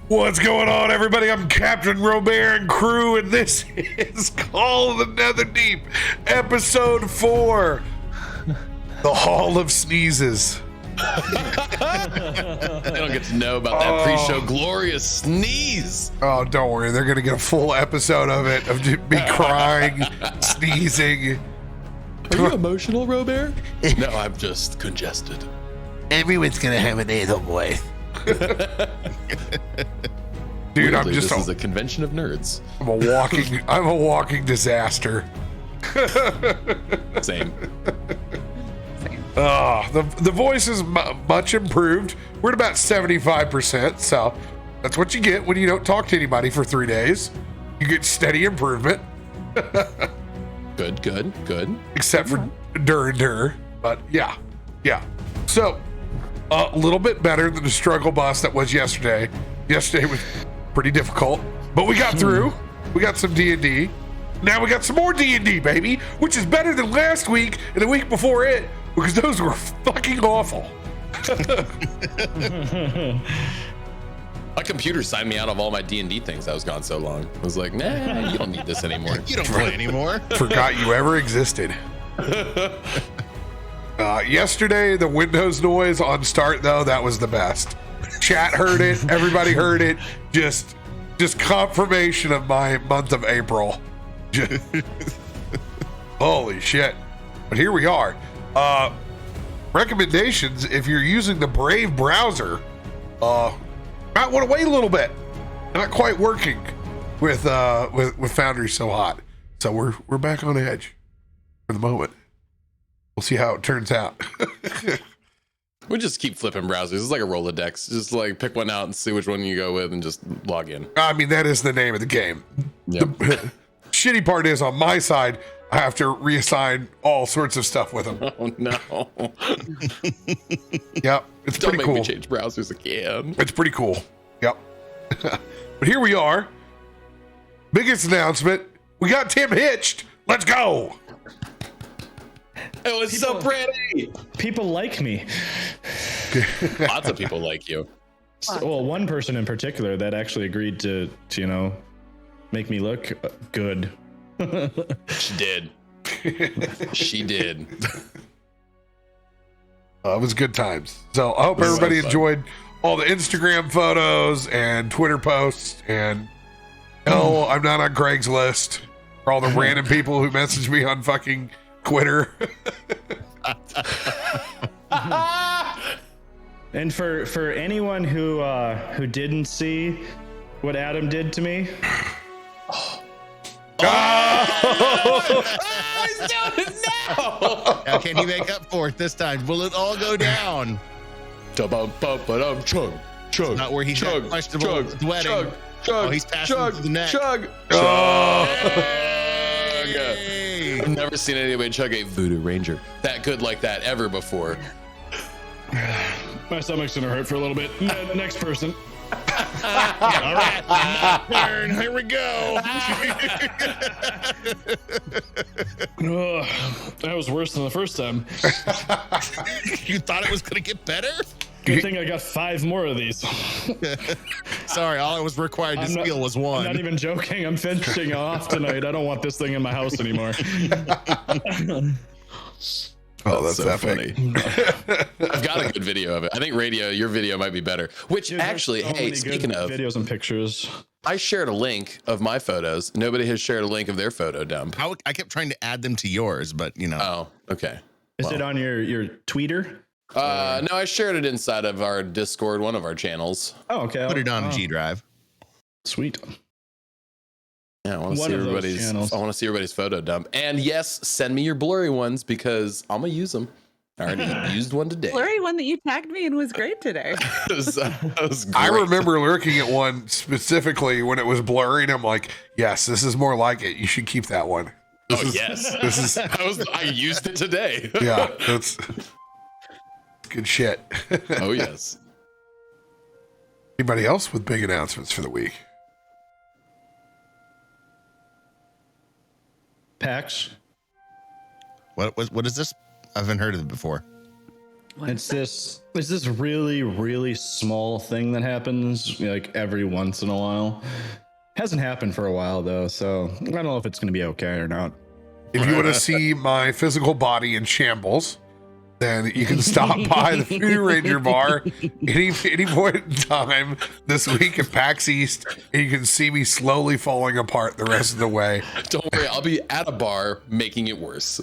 What's going on, everybody? I'm Captain RoBear and crew, and this is Call of the Netherdeep, episode 4, the Hall of Sneezes. I don't get to know about that pre-show glorious sneeze. Oh, don't worry. They're going to get a full episode of it, of me crying, sneezing. Are you emotional, RoBear? No, I'm just congested. Everyone's going to have an nasal voice. Dude, Weirdly, this is a convention of nerds. I'm a walking disaster. Same. The voice is much improved. We're at about 75%, so that's what you get when you don't talk to anybody for 3 days. You get steady improvement. Good. Except for Dur, but yeah. So, a little bit better than the struggle bus that was yesterday. Yesterday was pretty difficult, but we got through. We got some D&D. Now we got some more D&D, baby, which is better than last week and the week before it, because those were fucking awful. My computer signed me out of all my D&D things. I was gone so long. I was like, nah, you don't need this anymore. You don't play anymore. Forgot you ever existed. Yesterday, the Windows noise on start, though, that was the best. Chat heard it. Everybody heard it. Just confirmation of my month of April. Holy shit. But here we are. Recommendations, if you're using the Brave browser, might want to wait a little bit. Not quite working with Foundry so hot. So we're back on edge for the moment. We'll see how it turns out. We just keep flipping browsers. It's like a Rolodex. Just like pick one out and see which one you go with and just log in. I mean, that is the name of the game. Yep. The shitty part is on my side, I have to reassign all sorts of stuff with them. Oh no. Yep. It's Don't pretty make cool. me change browsers again. It's pretty cool. Yep. But here we are. Biggest announcement. We got Tim hitched. Let's go. It was so pretty. People like me. Lots of people like you. Well, one person in particular that actually agreed to make me look good. She did. She did. It was good times. So I hope everybody enjoyed all the Instagram photos and Twitter posts. And no, I'm not on Craigslist for all the random people who message me on fucking Twitter. And for anyone who didn't see what Adam did to me, He's doing it now. How can he make up for it this time? Will it all go down? Chug. Not where he's got questionable with wedding. Oh, he's passing through the neck. Chug. I've never seen anybody chug a Voodoo Ranger that good like that ever before. my stomach's gonna hurt for a little bit. Next person. All right, turn. Here we go. That was worse than the first time. You thought it was gonna get better? Good thing I got 5 more of these. Sorry, all I was required to steal was one. I'm not even joking. I'm finishing off tonight. I don't want this thing in my house anymore. Oh, that's so epic. funny. I've got a good video of it. I think your video might be better. Which actually, so many speaking good of videos and pictures, I shared a link of my photos. Nobody has shared a link of their photo dump. I kept trying to add them to yours, but Oh, okay. is it on your tweeter? No, I shared it inside of our Discord, one of our channels. Oh, okay. put it on G Drive. Sweet. Yeah, I want to One see of those everybody's. channels. I want to see everybody's photo dump. And yes, send me your blurry ones because I'm gonna use them. I already used one today. Blurry one that you tagged me in was great today. It was great. I remember looking at one specifically when it was blurring. I'm like, yes, this is more like it. You should keep that one. Yes. This is I used it today. yeah, that's good shit. Oh yes. Anybody else with big announcements for the week? PAX. What is this? I haven't heard of it before. It's this really, really small thing that happens like every once in a while. Hasn't happened for a while though, so I don't know if it's gonna be okay or not. If you want to see my physical body in shambles, then you can stop by the Voodoo Ranger bar any point in time this week at PAX East, and you can see me slowly falling apart the rest of the way. Don't worry, I'll be at a bar making it worse.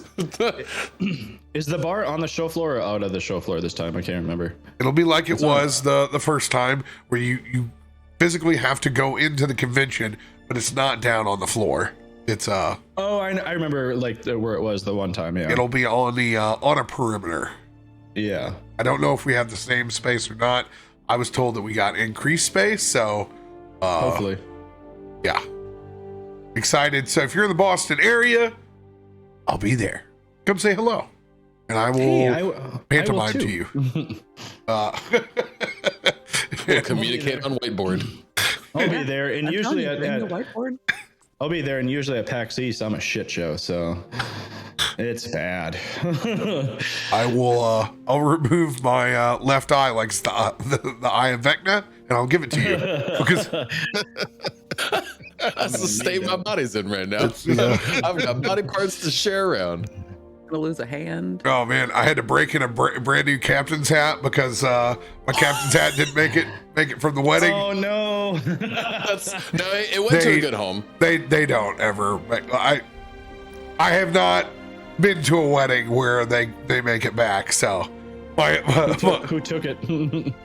Is the bar on the show floor or out of the show floor this time? I can't remember. It'll be like it was the first time, where you physically have to go into the convention, but it's not down on the floor. It's Oh, I remember like where it was the one time. Yeah, it'll be on the on a perimeter. Yeah, I don't know if we have the same space or not. I was told that we got increased space, so hopefully. Yeah, excited. So if you're in the Boston area, I'll be there. Come say hello, and I will pantomime to you. We'll communicate on whiteboard. I'll be there, and usually at the whiteboard. I'll be there, and usually at PAX East, I'm a shit show, so it's bad. I will. I'll remove my left eye, like the eye of Vecna, and I'll give it to you because That's the state my body's in right now. I've got body parts to share around. Gonna lose a hand. oh man, I had to break in a brand new captain's hat because my captain's hat didn't make it from the wedding. Oh no! It went to a good home. They don't ever. I have not been to a wedding where they make it back. So Who took it?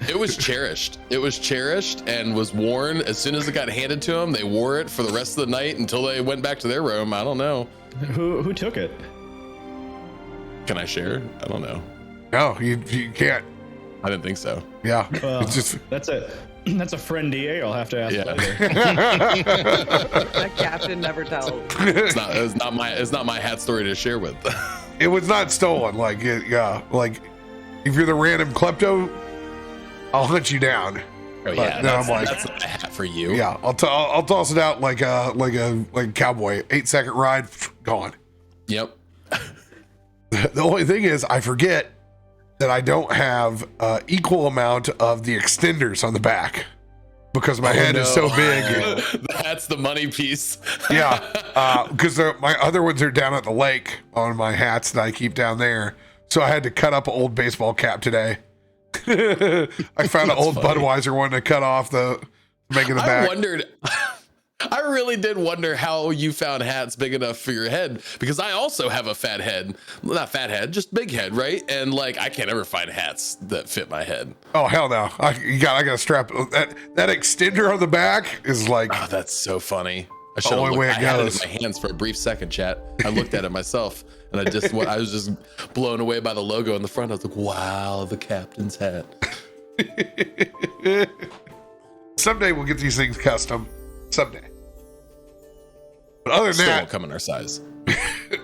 It was cherished. It was cherished and was worn as soon as it got handed to them. They wore it for the rest of the night until they went back to their room. I don't know. Who took it? Can I share? I don't know. no, you can't. I didn't think so. Yeah, Well, it's just that's a friend DA. I'll have to ask Yeah. later. That captain never tells. It's not my hat story to share with. it was not stolen. Like like if you're the random klepto, I'll hunt you down. Oh yeah, then I'm like, that's a hat for you. yeah, I'll toss it out like a cowboy. 8-second ride, gone. Yep. The only thing is, I forget that I don't have equal amount of the extenders on the back because my head is so big. That's the money piece. Yeah, because my other ones are down at the lake on my hats that I keep down there. So I had to cut up an old baseball cap today. I found an old funny. Budweiser one to cut off making the back. I really did wonder how you found hats big enough for your head, because I also have a fat head. Not fat head, just big head, right? And like I can't ever find hats that fit my head. Oh hell no! I got to strap that extender on the back is like. Oh, that's so funny. I should only have way looked. it I had it goes. in my hands for a brief second, chat. I looked at it myself, and I was just blown away by the logo in the front. I was like, "Wow, the captain's hat." Someday we'll get these things custom. Someday. But other than Still that, won't come in our size.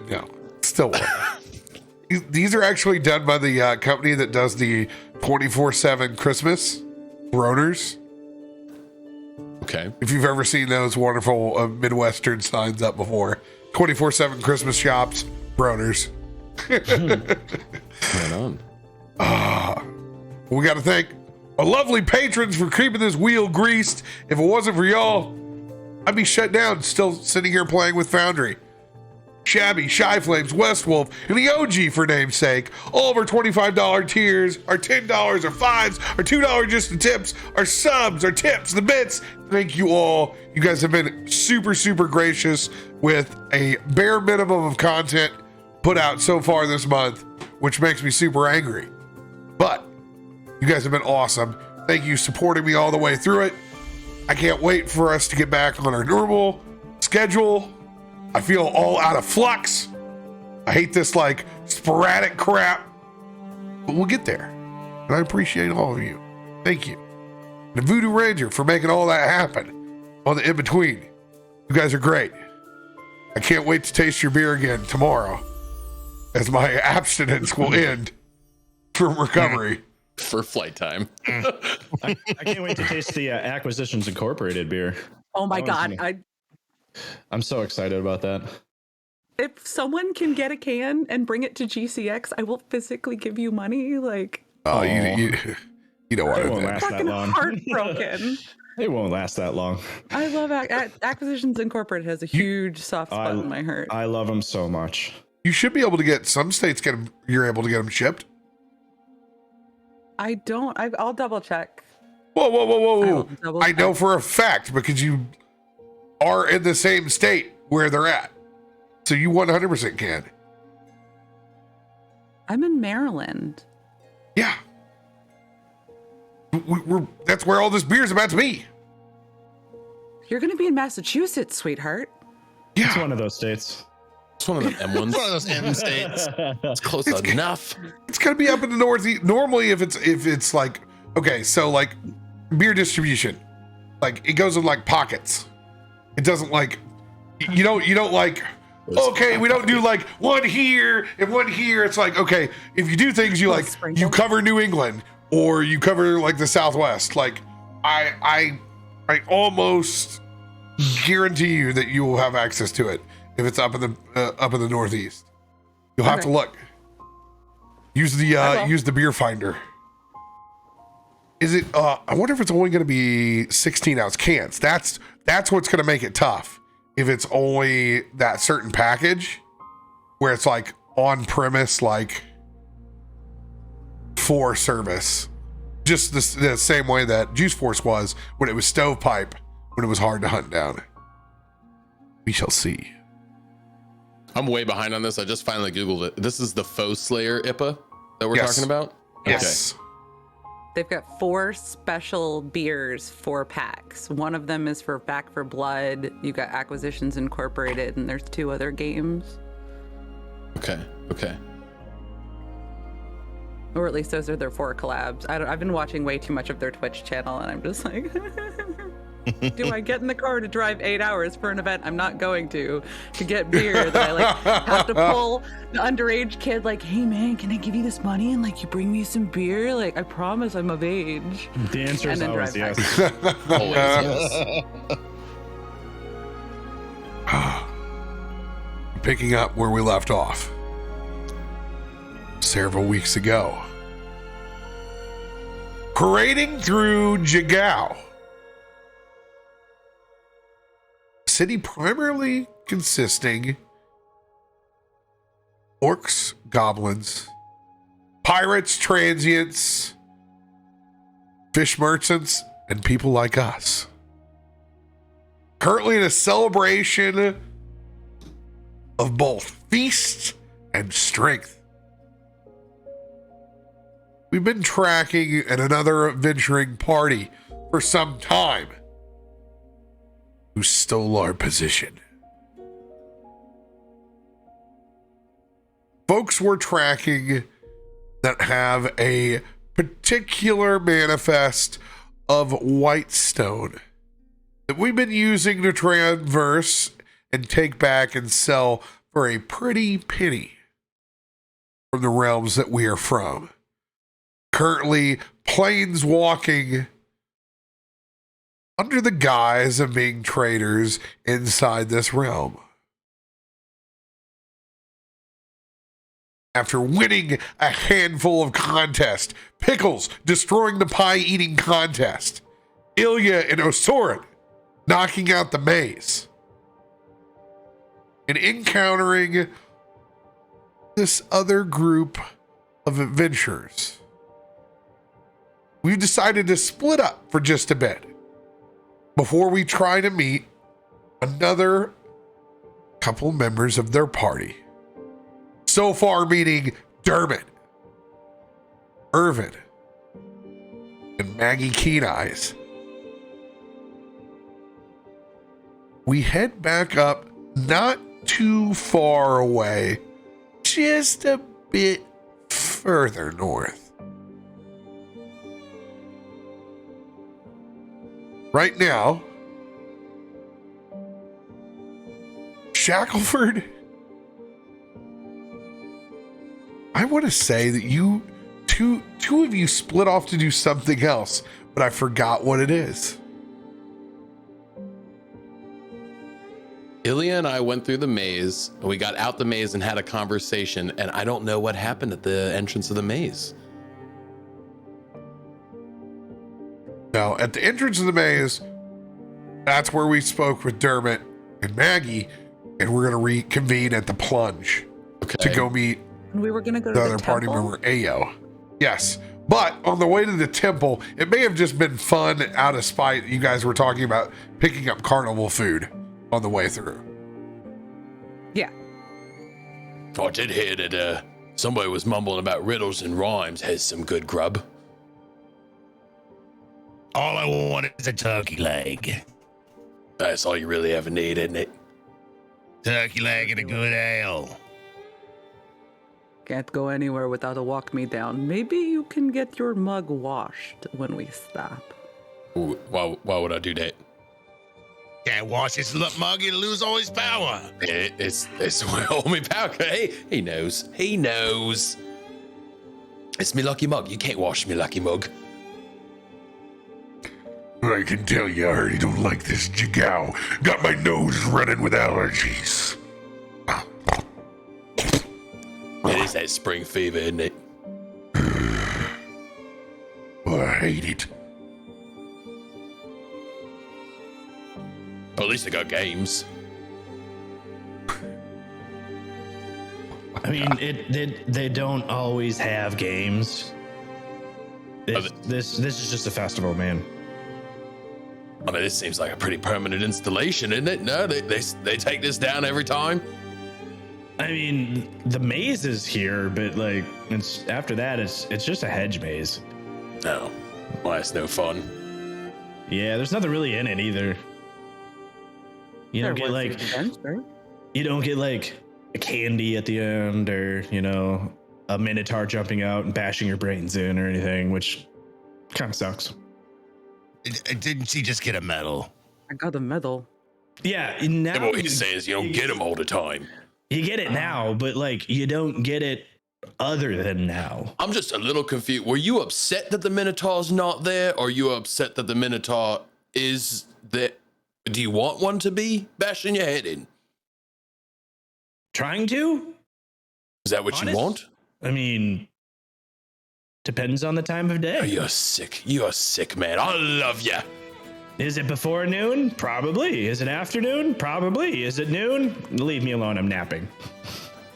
no, still won't. These are actually done by the company that does the 24/7 Christmas Broners. Okay. If you've ever seen those wonderful Midwestern signs up before, 24/7 Christmas shops, Broners. Right on. We got to thank our lovely patrons for keeping this wheel greased. If it wasn't for y'all, I'd be shut down, still sitting here playing with Foundry. Shabby, Shy Flames, Westwolf, and the OG for name's sake. All of our $25 tiers, our $10, our $5s, our $2 just the tips, our subs, our tips, the bits. Thank you all. You guys have been super, super gracious with a bare minimum of content put out so far this month, which makes me super angry. But you guys have been awesome. Thank you supporting me all the way through it. I can't wait for us to get back on our normal schedule. I feel all out of flux. I hate this like sporadic crap, but we'll get there. And I appreciate all of you. Thank you. The Voodoo Ranger for making all that happen on the in-between. You guys are great. I can't wait to taste your beer again tomorrow as my abstinence will end from recovery. For flight time. I can't wait to taste the Acquisitions Incorporated beer. Oh my That was god! me. I'm so excited about that. If someone can get a can and bring it to GCX, I will physically give you money. Like, Oh, you don't want It to. won't last that Fucking long. heartbroken. It won't last that long. I love Acquisitions Incorporated has a huge soft spot in my heart. I love them so much. You should be able to get some states get them. You're able to get them shipped. I don't. I'll double check. Whoa! I know for a fact because you are in the same state where they're at, so you 100% can. I'm in Maryland. Yeah. That's where all this beer is about to be. You're going to be in Massachusetts, sweetheart. Yeah. It's one of those states. It's one of them M ones. It's one of those M states. It's close enough. It's gonna be up in the northeast. Normally, if it's like, okay, so like beer distribution, like it goes in like pockets. It doesn't like you don't like. Okay, we don't do like one here and one here. It's like, okay, if you do things, you like you cover New England or you cover like the Southwest. Like I almost guarantee you that you will have access to it if it's up in the Northeast. You'll have to look. Use the beer finder. Is it? I wonder if it's only going to be 16-ounce cans. That's what's going to make it tough. If it's only that certain package, where it's like on premise, like for service, just the same way that Juice Force was when it was stovepipe, when it was hard to hunt down. We shall see. I'm way behind on this. I just finally Googled it. This is the Foe Slayer IPA that we're talking about? Yes. Okay. They've got 4 special beers for PAX. One of them is for Back for Blood. You've got Acquisitions Incorporated, and there's 2 other games. Okay. Or at least those are their 4 collabs. I've been watching way too much of their Twitch channel, and I'm just like, do I get in the car to drive 8 hours for an event I'm not going to get beer that I like have to pull the underage kid like, hey man, can I give you this money and like you bring me some beer? Like I promise I'm of age. The answer is always yes. Always yes. Picking up where we left off several weeks ago. Parading through Jigao, city primarily consisting orcs, goblins, pirates, transients, fish merchants, and people like us. Currently in a celebration of both feast and strength. We've been tracking at another adventuring party for some time who stole our position. Folks we're tracking that have a particular manifest of Whitestone that we've been using to traverse and take back and sell for a pretty penny from the realms that we are from. Currently planeswalking under the guise of being traders inside this realm. After winning a handful of contests, Pickles destroying the pie-eating contest, Illia and Osorin knocking out the maze, and encountering this other group of adventurers, we've decided to split up for just a bit before we try to meet another couple members of their party. So far meeting Dermot, Irvin, and Maggie Keen Eyes. We head back up not too far away, just a bit further north. Right now, Shackleford, I want to say that you two of you split off to do something else, but I forgot what it is. Illia and I went through the maze, and we got out the maze and had a conversation, and I don't know what happened at the entrance of the maze. Now, at the entrance of the maze, that's where we spoke with Dermot and Maggie, and we're going to reconvene at the plunge to go meet We were gonna go to the the other party temple? member, Ayo. Yes. But on the way to the temple, it may have just been fun out of spite. You guys were talking about picking up carnival food on the way through. Yeah. I did hear that somebody was mumbling about riddles and rhymes has some good grub. All I want is a turkey leg. That's all you really ever need, isn't it? Turkey leg and a good ale. Can't go anywhere without a walk me down. Maybe you can get your mug washed when we stop. Ooh, why would I do that? Can't wash his mug, he'll lose all his power. It's well, me power. Hey, he knows. He knows. It's me lucky mug. You can't wash me lucky mug. I can tell you, I already don't like this Jigao. Got my nose running with allergies. It is that spring fever, isn't it? Oh, I hate it. Well, at least they got games. I mean, they don't always have games. This is just a festival, man. I mean, this seems like a pretty permanent installation, isn't it? No, they take this down every time. I mean, the maze is here, but like, it's after that, it's just a hedge maze. No, well, that's no fun. Yeah, there's nothing really in it either. You don't get like, you don't get like a candy at the end, or a minotaur jumping out and bashing your brains in, or anything, which kind of sucks. Didn't she just get a medal? I got a medal. Yeah, now What he's saying is you don't get them all the time. You get it now, but like you don't get it other than now. I'm just a little confused. Were you upset that the Minotaur's not there, or are you upset that the Minotaur is there? Do you want one to be bashing your head in? Trying to? Is that what you want? I mean, depends on the time of day. Oh, you're sick. You're sick, man. I love you. Is it before noon? Probably. Is it afternoon? Probably. Is it noon? Leave me alone. I'm napping.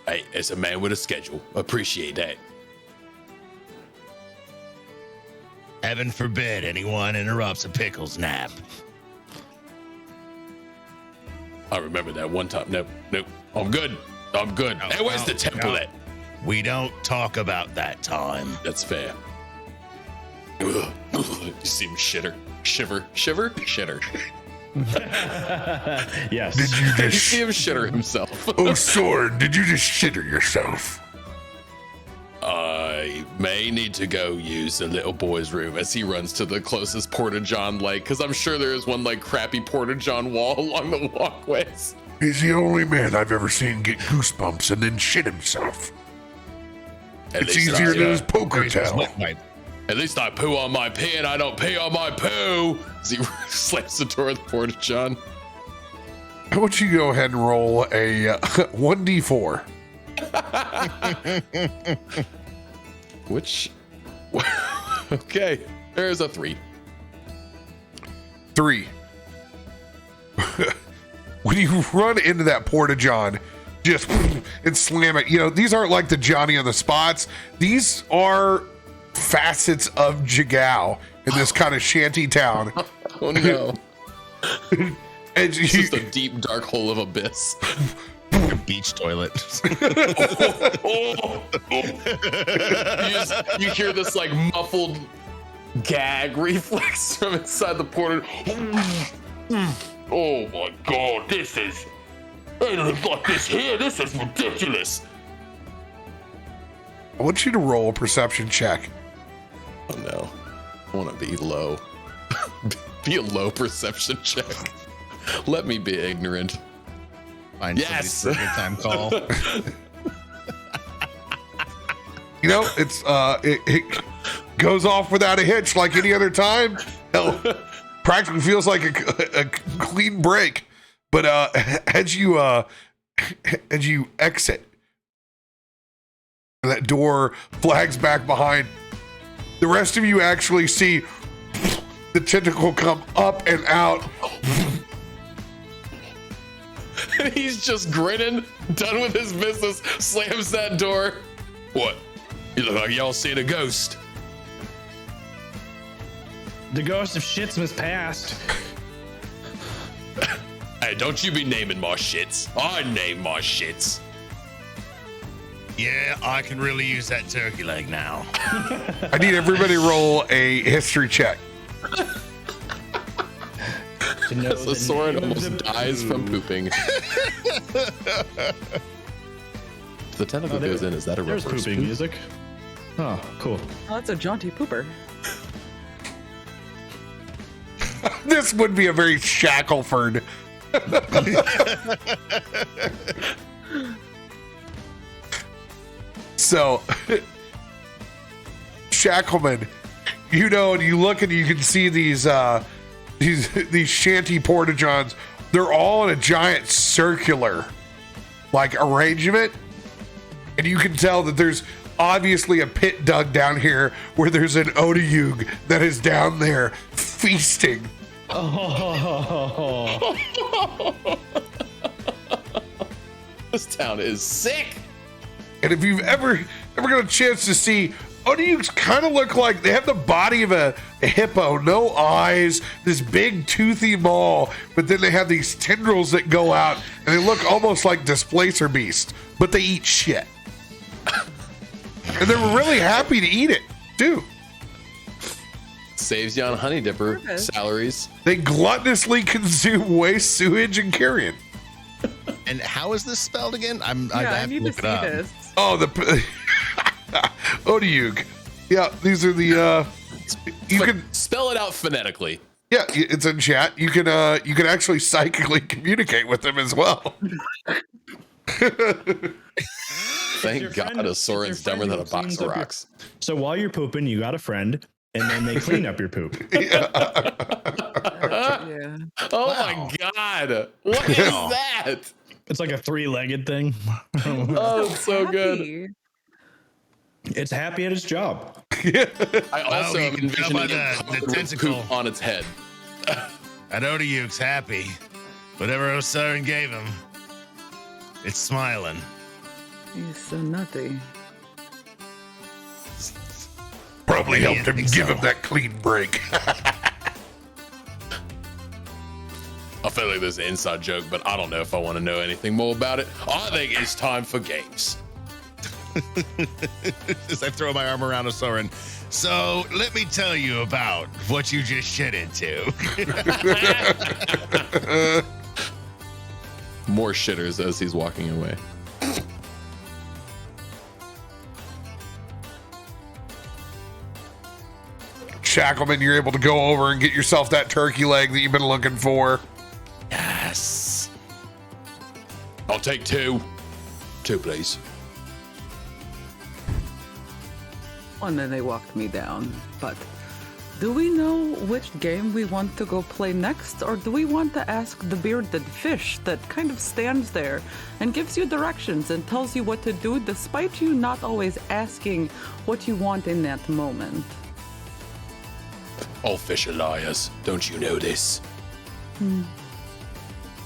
Hey, as a man with a schedule, appreciate that. Heaven forbid anyone interrupts a Pickles nap. I remember that one time. Nope. I'm good. Hey, where's the temple at? We don't talk about that time. That's fair. Ugh. You see him shiver. Yes. Did you You just... see him shitter himself. Osorin, did you just shitter yourself? I may need to go use the little boy's room as he runs to the closest porta-john lake, because I'm sure there is one like crappy porta-john wall along the walkways. He's the only man I've ever seen get goosebumps and then shit himself. It's easier than his poker tell. At least I poo on my pee and I don't pee on my poo. As he slams the door of the porta-john. How about you go ahead and roll a 1d4? Which? Okay, there's a 3. 3. When you run into that porta-john, just and slam it. These aren't like the Johnny on the spots. These are facets of Jigao in this kind of shanty town. Oh no. And It's just a deep, dark hole of abyss. A beach toilet. You hear this like muffled gag reflex from inside the porta. Oh my god, they live like this here. This is ridiculous. I want you to roll a perception check. Oh no. I want to be low. Be a low perception check. Let me be ignorant. Find Yes. Good time call. It's it goes off without a hitch like any other time. Hell, practically feels like a clean break. But as you exit, and that door flags back behind, the rest of you actually see the tentacle come up and out. And he's just grinning, done with his business, slams that door. What? You look like y'all seen a ghost. The ghost of Shitsmas passed. Hey, don't you be naming my shits. I name my shits. Yeah, I can really use that turkey leg now. I need everybody to roll a history check. So Soren almost dies from pooping. The tentacle goes in. Is that a There's reverse pooping poop? music. Oh, cool. Oh, that's a jaunty pooper. This would be a very Shackleford. So, Shackleman, you know, and you look and you can see these shanty porta-johns. They're all in a giant circular, like, arrangement, and you can tell that there's obviously a pit dug down here where there's an Odayug that is down there feasting. Oh. This town is sick. And if you've ever got a chance to see, Odayugs kind of look like they have the body of a hippo, no eyes, this big toothy maw, but then they have these tendrils that go out and they look almost like Displacer Beast, but they eat shit. And they were really happy to eat it, too. Saves you on honey dipper Perfect. salaries. They gluttonously consume waste, sewage, and carrion. And how is this spelled again? I I have to need to look see it up. this. Oh, the Odayug. Yeah, these are the you can Spell it out phonetically. yeah, it's in chat. You can actually psychically communicate with them as well. Thank your God friend- Osorin's it's your dumber friend than a who box cleans of up your- rocks. So while you're pooping, you got a friend, and then they clean up your poop. Yeah. Oh Wow. my God. What is that? It's like a three-legged thing. Oh, it's so good. Happy. It's happy at its job. I also you am can tell by envisioning it the covered with tentacle. poop on its head. That Odayug's happy. Whatever Osorin gave him, it's smiling. He's so nutty. Probably helped him think give so. him that clean break. I feel like there's an inside joke, but I don't know if I want to know anything more about it. I think it's time for games. As I throw my arm around Osorin. So let me tell you about what you just shit into. More shitters as he's walking away. Shackleman, you're able to go over and get yourself that turkey leg that you've been looking for. Yes. I'll take two. Two, please. And then they walked me down. But do we know which game we want to go play next? Or do we want to ask the bearded fish that kind of stands there and gives you directions and tells you what to do despite you not always asking what you want in that moment? All fish are liars. Don't you know this?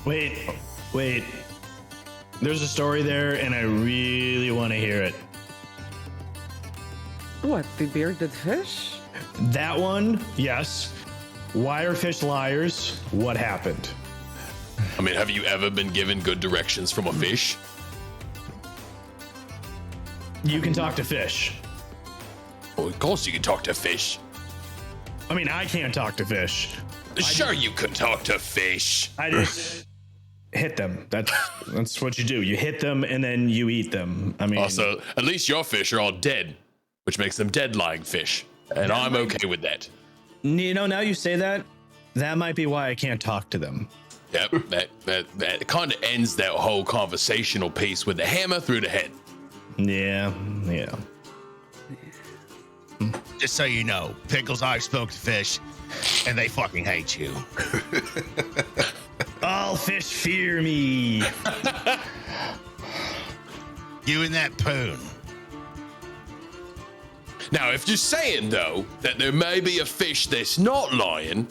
Wait. There's a story there, and I really want to hear it. What, the bearded fish? That one, yes. Why are fish liars? What happened? I mean, have you ever been given good directions from a fish? You can talk to fish. Well, of course you can talk to fish. I mean, I can't talk to fish. Sure, you can talk to fish. I just hit them. That's what you do. You hit them and then you eat them. I mean, Also, at least your fish are all dead, which makes them dead-lying fish. And I'm okay with that. you know, now you say that, that might be why I can't talk to them. Yep, that kind of ends that whole conversational piece with the hammer through the head. Yeah. Just so you know, Pickles, I spoke to fish, and they fucking hate you. All fish fear me. You and that poon. Now, if you're saying, though, that there may be a fish that's not lying,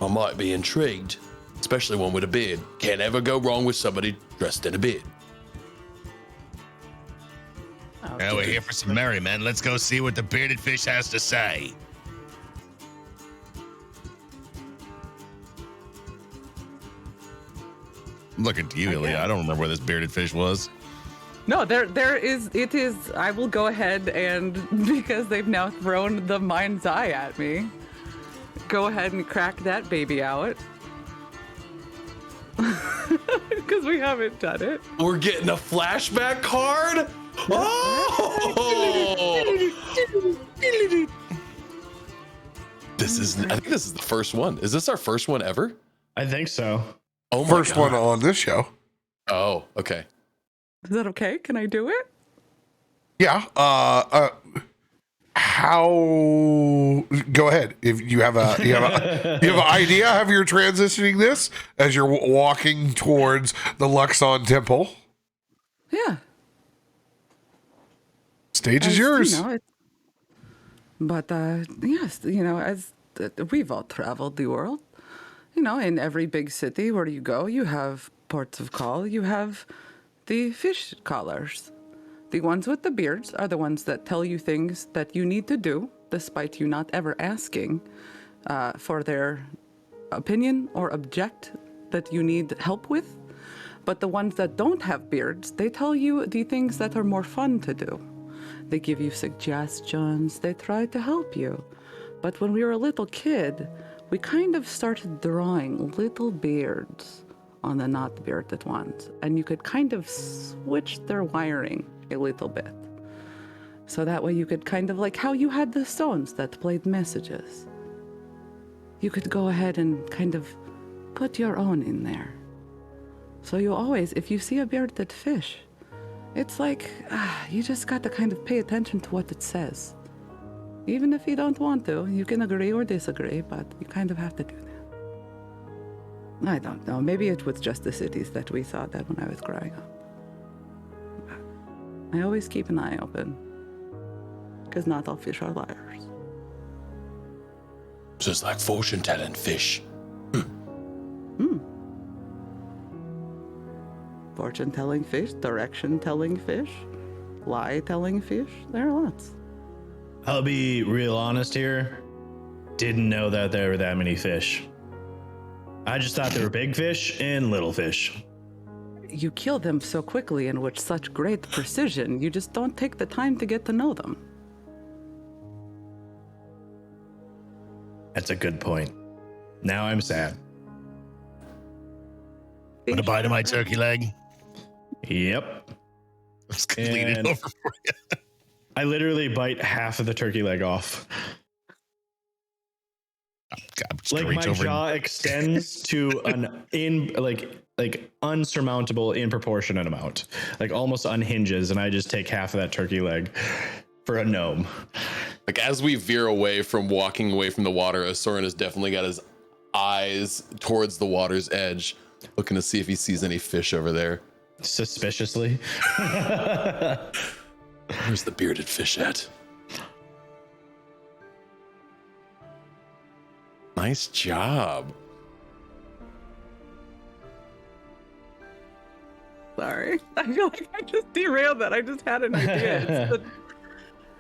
I might be intrigued, especially one with a beard. Can't ever go wrong with somebody dressed in a beard. Now we're here for some merriment. Let's go see what the bearded fish has to say. I'm looking to you, Illia. I don't remember where this bearded fish was. No, it is. I will go ahead and, because they've now thrown the mind's eye at me, go ahead and crack that baby out. Because we haven't done it. We're getting a flashback card? Oh! I think this is the first one. Is this our first one ever? I think so. Oh, First one on this show. Oh, okay. Is that okay? Can I do it? Yeah. How? Go ahead. If you have an idea how you're transitioning this as you're walking towards the Luxon temple. Yeah. Stage is yours. Yes, as we've all traveled the world, in every big city where you go, you have ports of call. You have the fish callers. The ones with the beards are the ones that tell you things that you need to do, despite you not ever asking for their opinion or object that you need help with. But the ones that don't have beards, they tell you the things that are more fun to do. They give you suggestions. They try to help you. But when we were a little kid, we kind of started drawing little beards on the not bearded ones. And you could kind of switch their wiring a little bit. So that way you could kind of, like how you had the stones that played messages. You could go ahead and kind of put your own in there. So you always, if you see a bearded fish, it's like, you just got to kind of pay attention to what it says. Even if you don't want to, you can agree or disagree, but you kind of have to do that. I don't know, maybe it was just the cities that we saw that when I was growing up. But I always keep an eye open, because not all fish are liars. Just like fortune-telling fish. Fortune-telling fish, direction-telling fish, lie-telling fish, there are lots. I'll be real honest here. Didn't know that there were that many fish. I just thought there were big fish and little fish. You kill them so quickly and with such great precision, you just don't take the time to get to know them. That's a good point. Now I'm sad. Want a bite of my turkey leg? Yep. Let's lean it over for you. I literally bite half of the turkey leg off. Like my jaw extends to an unsurmountable, improportionate amount, like almost unhinges, and I just take half of that turkey leg for a gnome. Like as we veer away from walking away from the water, Osorin has definitely got his eyes towards the water's edge, looking to see if he sees any fish over there. Suspiciously. Where's the bearded fish at? Nice job. Sorry. I feel like I just derailed that. I just had an idea.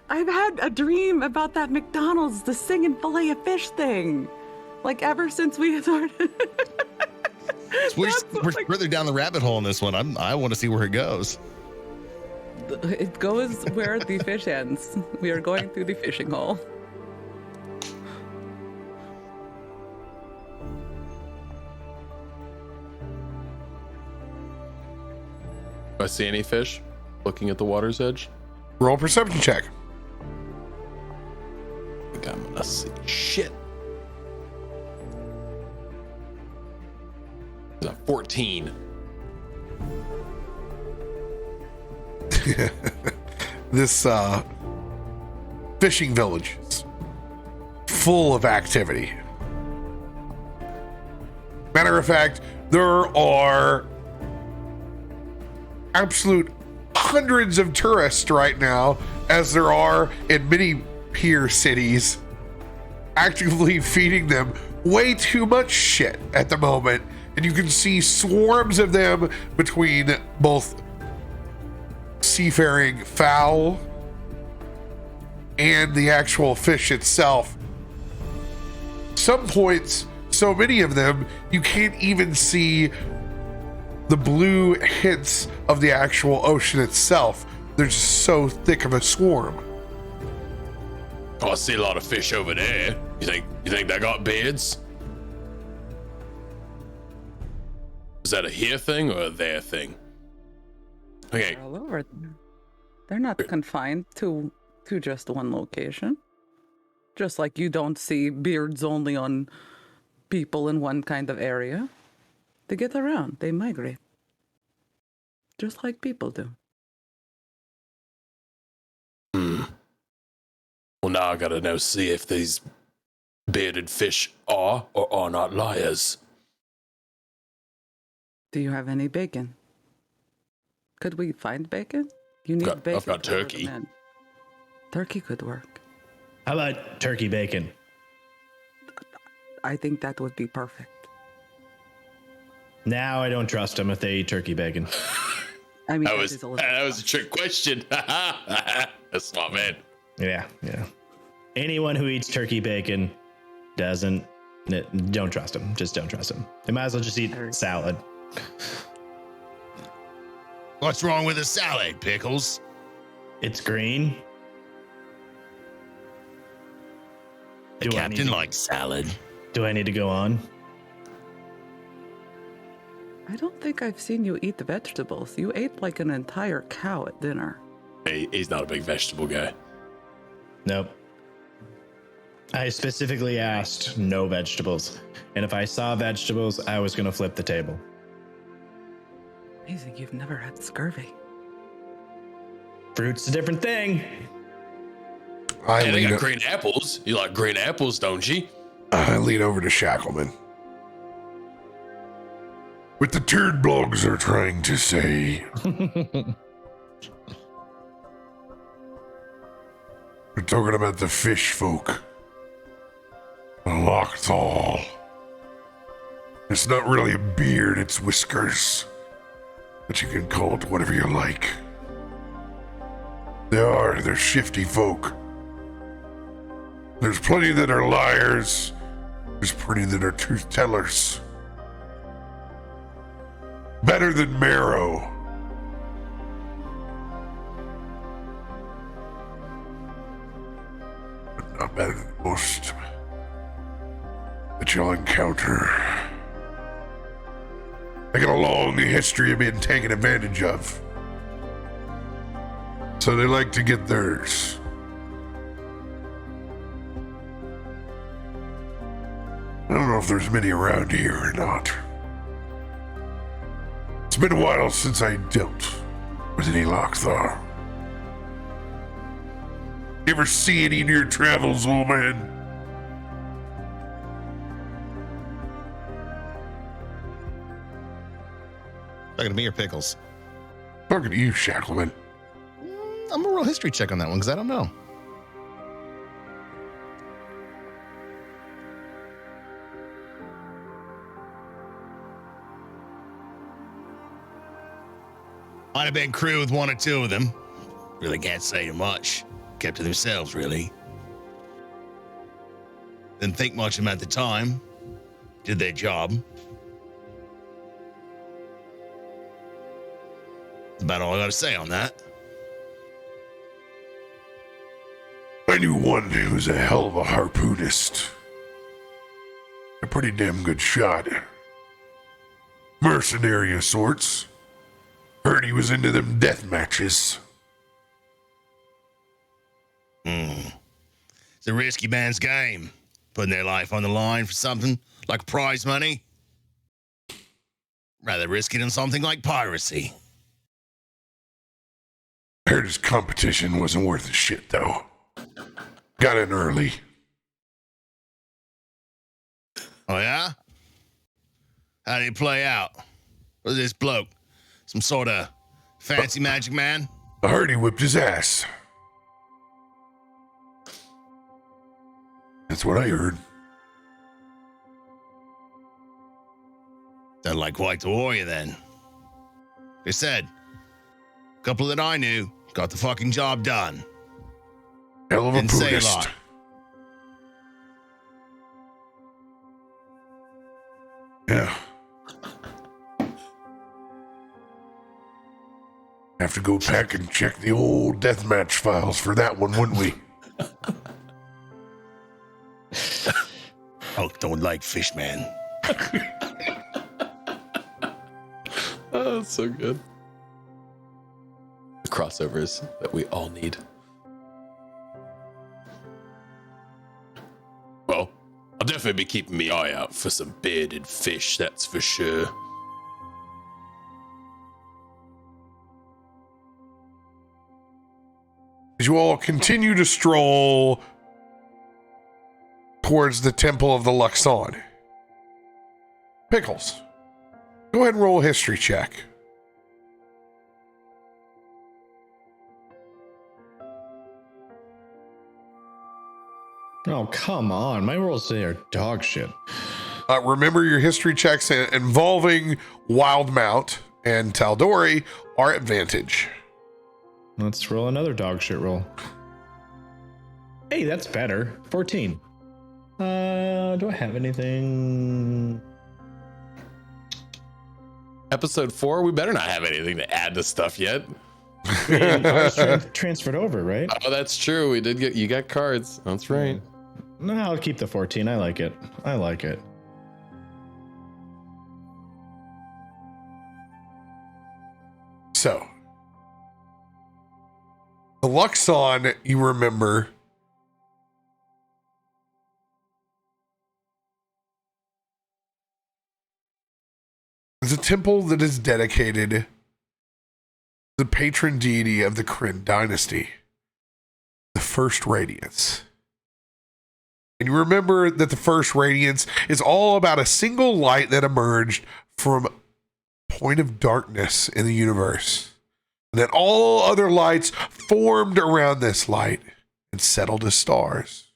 I've had a dream about that McDonald's, the singing fillet of fish thing. Like ever since we started. We're further down the rabbit hole in this one. I want to see where it goes. It goes where the fish ends. We are going through the fishing hole. Do I see any fish looking at the water's edge? Roll a perception check. I think I'm gonna see shit. It's a 14. This fishing village is full of activity. Matter of fact, there are absolute hundreds of tourists right now, as there are in many peer cities, actively feeding them way too much shit at the moment. And you can see swarms of them between both seafaring fowl and the actual fish itself. Some points, so many of them, you can't even see the blue hints of the actual ocean itself. They're just so thick of a swarm. Oh, I see a lot of fish over there. You think they got beards? Is that a here thing or a there thing? Okay. They're all over. They're not confined to just one location. Just like you don't see beards only on people in one kind of area. They get around. They migrate. Just like people do. Well, now I gotta know, see if these bearded fish are or are not liars. Do you have any bacon? Could we find bacon? You need bacon. I've got turkey. Turkey could work. How about turkey bacon? I think that would be perfect. Now I don't trust them if they eat turkey bacon. I mean, that was a trick question. That's smart, man. Yeah. Anyone who eats turkey bacon don't trust them. Just don't trust them. They might as well just eat salad. What's wrong with a salad, Pickles? It's green. The captain likes salad. Do I need to go on? I don't think I've seen you eat the vegetables. You ate like an entire cow at dinner. He's not a big vegetable guy. Nope. I specifically asked no vegetables. And if I saw vegetables, I was going to flip the table. Amazing, you've never had scurvy. Fruit's a different thing. They got green apples. You like green apples, don't you? I lean over to Shackleman. What the turd blogs are trying to say. We're talking about the fish folk. The Lochthal. It's not really a beard, it's whiskers. But you can call it whatever you like. They're shifty folk. There's plenty that are liars. There's plenty that are truth tellers. Better than marrow. But not better than most that you'll encounter. They got a long history of being taken advantage of. So they like to get theirs. I don't know if there's many around here or not. It's been a while since I dealt with any Lochthar. You ever see any in your travels, old man? Talking to me or Pickles? Talking to you, Shackleman. I'm a real history check on that one because I don't know. Might have been crew with one or two of them. Really can't say much. Kept to themselves, really. Didn't think much of them at the time. Did their job. That's about all I got to say on that. I knew one who was a hell of a harpoonist. A pretty damn good shot. Mercenary of sorts. Heard he was into them death matches. It's a risky man's game. Putting their life on the line for something like prize money. Rather risky than something like piracy. Heard his competition wasn't worth a shit, though. Got in early. Oh, yeah? How did it play out? Was this bloke some sort of fancy magic man? I heard he whipped his ass. That's what I heard. Sounded like quite the warrior then. They said, a couple that I knew got the fucking job done. Hell of a Didn't say a Buddhist. lot. Yeah. Have to go back and check the old deathmatch files for that one, wouldn't we? Hulk don't like fish, man. Oh, that's so good. The crossovers that we all need. Well, I'll definitely be keeping my eye out for some bearded fish, that's for sure. As you all continue to stroll towards the Temple of the Luxon. Pickles, go ahead and roll a history check. Oh, come on. My rolls say are dog shit. Remember, your history checks involving Wildmount and Taldori are advantage. Let's roll another dog shit roll. Hey, that's better. 14. Do I have anything? Episode 4, we better not have anything to add to stuff yet. Transferred over, right? Oh, that's true. We did you got cards. That's right. No, I'll keep the 14. I like it. I like it. So, the Luxon, you remember, is a temple that is dedicated to the patron deity of the Kryn dynasty, the First Radiance. And you remember that the First Radiance is all about a single light that emerged from a point of darkness in the universe. And that all other lights formed around this light and settled as stars.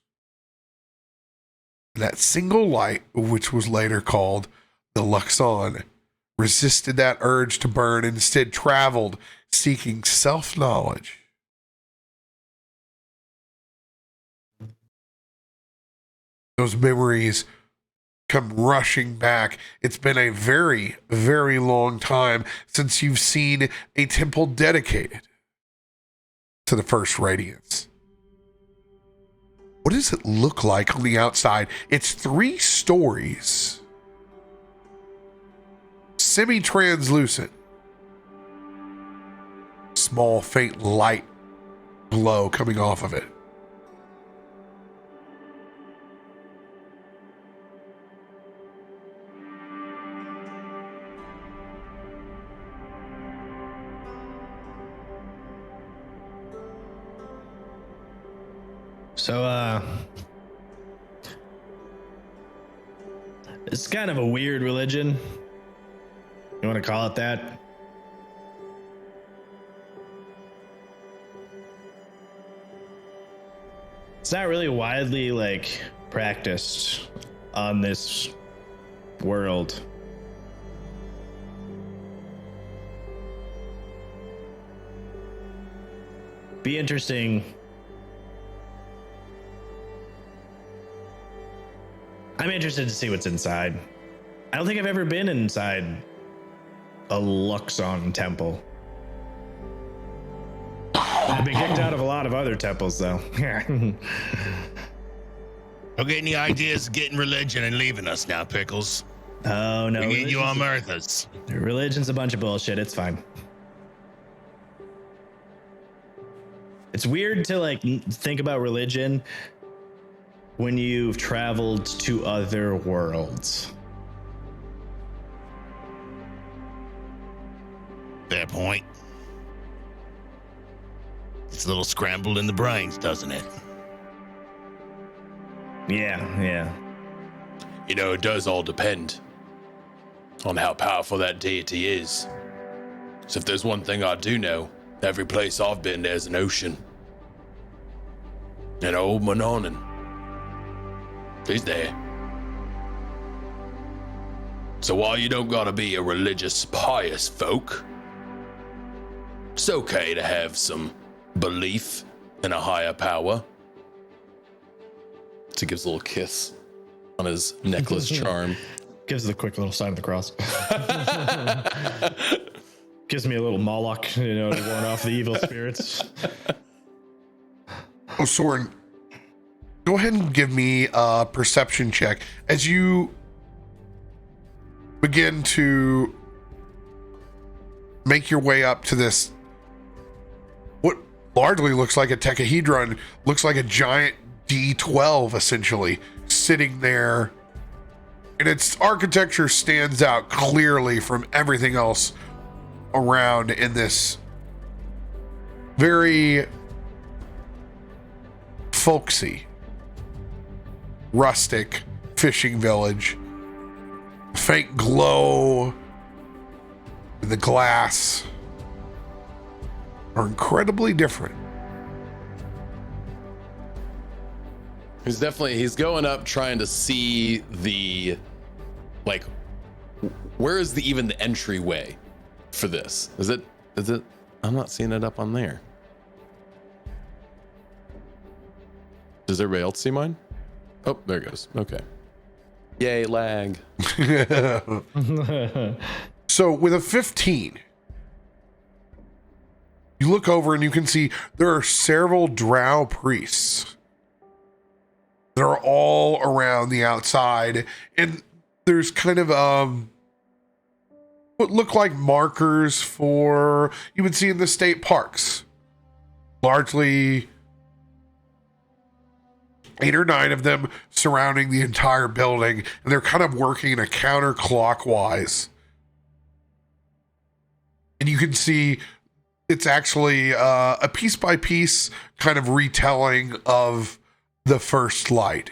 And that single light, which was later called the Luxon, resisted that urge to burn and instead traveled seeking self-knowledge. Those memories come rushing back. It's been a very, very long time since you've seen a temple dedicated to the First Radiance. What does it look like on the outside? It's 3 stories. Semi-translucent. Small, faint light glow coming off of it. So, it's kind of a weird religion. You want to call it that? It's not really widely, practiced on this world. Be interesting. I'm interested to see what's inside. I don't think I've ever been inside a Luxon temple. I've been kicked out of a lot of other temples, though. Don't get any ideas of getting religion and leaving us now, Pickles. Oh, no. We need you on Mirthas. Religion's a bunch of bullshit. It's fine. It's weird to, think about religion when you've traveled to other worlds. Fair point. It's a little scrambled in the brains, doesn't it? Yeah. You know, it does all depend on how powerful that deity is. So if there's one thing I do know, Every place I've been, there's an ocean. And old Mononan, he's there. So while you don't gotta be a religious, pious folk, it's okay to have some belief in a higher power. So he gives a little kiss on his necklace charm. Gives the quick little sign of the cross. Gives me a little Moloch, to warn off the evil spirits. Osorin, go ahead and give me a perception check as you begin to make your way up to this, what largely looks like a tetrahedron, looks like a giant D12 essentially sitting there, and its architecture stands out clearly from everything else around in this very folksy, rustic fishing village. Faint glow in the glass are incredibly different. He's going up trying to see where is even the entryway for this? Is it I'm not seeing it up on there. Does everybody else see mine? Oh, there it goes. Okay. Yay, lag. So with a 15, you look over and you can see there are several drow priests that are all around the outside, and there's kind of what look like markers for you would see in the state parks, largely 8 or 9 of them surrounding the entire building, and they're kind of working in a counterclockwise. And you can see it's actually a piece by piece kind of retelling of the first light.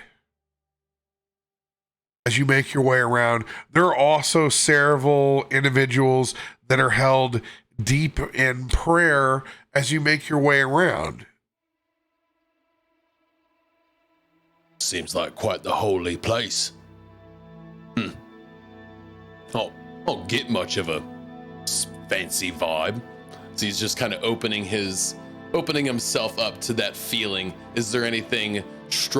As you make your way around, there are also several individuals that are held deep in prayer as you make your way around. Seems like quite the holy place. I don't get much of a fancy vibe. So he's just kind of opening himself up to that feeling. Is there anything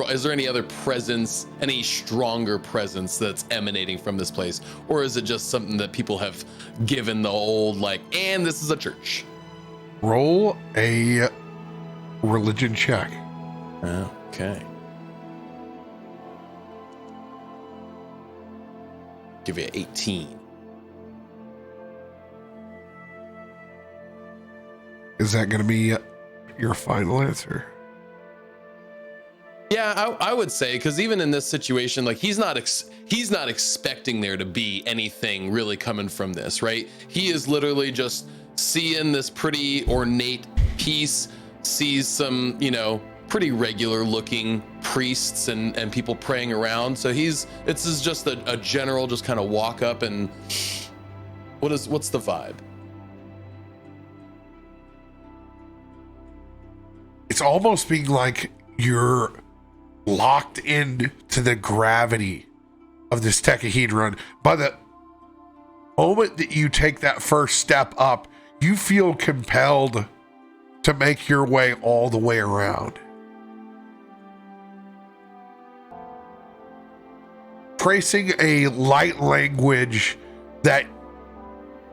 is there any other presence, any stronger presence that's emanating from this place? Or is it just something that people have given the old, and this is a church? Roll a religion check. Okay. Give you 18. Is that going to be your final answer? Yeah, I would say, because even in this situation, he's not expecting there to be anything really coming from this, right? He is literally just seeing this pretty ornate piece, sees some, pretty regular looking priests and people praying around. So this is just a general, just kind of walk up and what's the vibe? It's almost being like you're locked into the gravity of this tetrahedron. By the moment that you take that first step up, you feel compelled to make your way all the way around. Tracing a light language that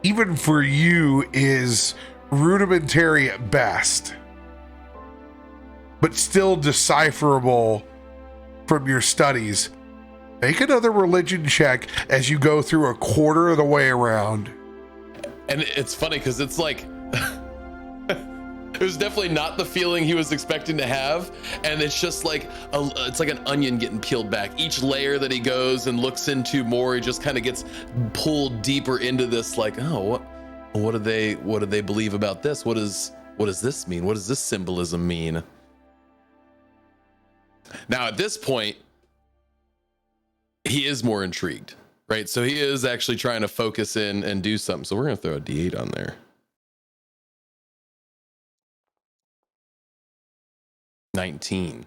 even for you is rudimentary at best, but still decipherable from your studies. Make another religion check as you go through a quarter of the way around. And it's funny because it's like, it was definitely not the feeling he was expecting to have. And it's just it's like an onion getting peeled back. Each layer that he goes and looks into more, he just kind of gets pulled deeper into this, what do they believe about this? What does this mean? What does this symbolism mean? Now, at this point, he is more intrigued, right? So he is actually trying to focus in and do something. So we're going to throw a D8 on there. 19.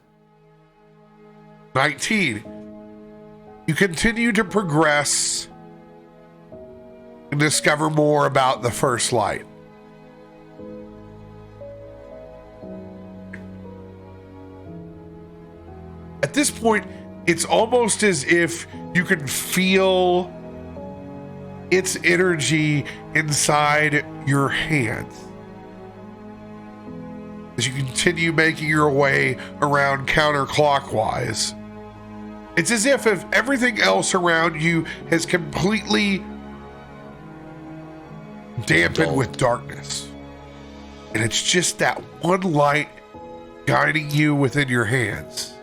19. You continue to progress and discover more about the first light. At this point, it's almost as if you can feel its energy inside your hands. As you continue making your way around counterclockwise, it's as if everything else around you has completely dampened with darkness. And it's just that one light guiding you within your hands.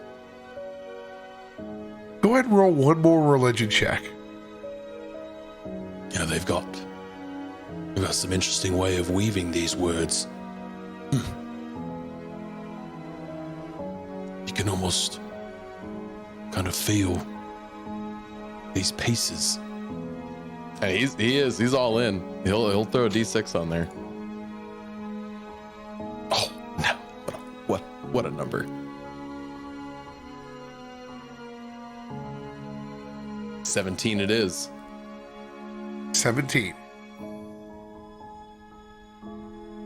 Go ahead and roll one more religion check. Yeah, they've got some interesting way of weaving these words. You can almost kind of feel these pieces. Hey, he's all in. He'll throw a D6 on there. Oh no! What a number. 17 it is. 17.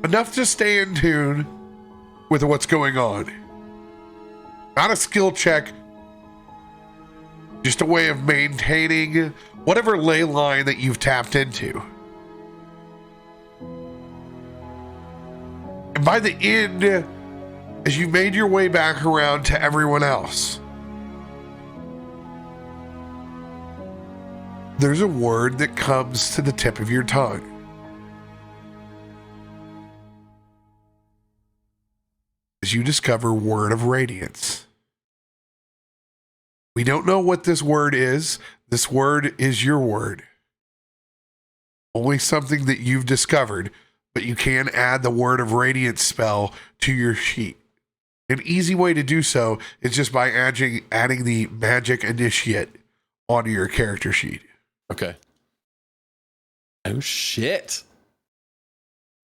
Enough to stay in tune with what's going on. Not a skill check, just a way of maintaining whatever ley line that you've tapped into. And by the end, as you've made your way back around to everyone else, there's a word that comes to the tip of your tongue. As you discover Word of Radiance. We don't know what this word is. This word is your word. Only something that you've discovered, but you can add the Word of Radiance spell to your sheet. An easy way to do so is just by adding the Magic Initiate onto your character sheet. Okay. Oh shit.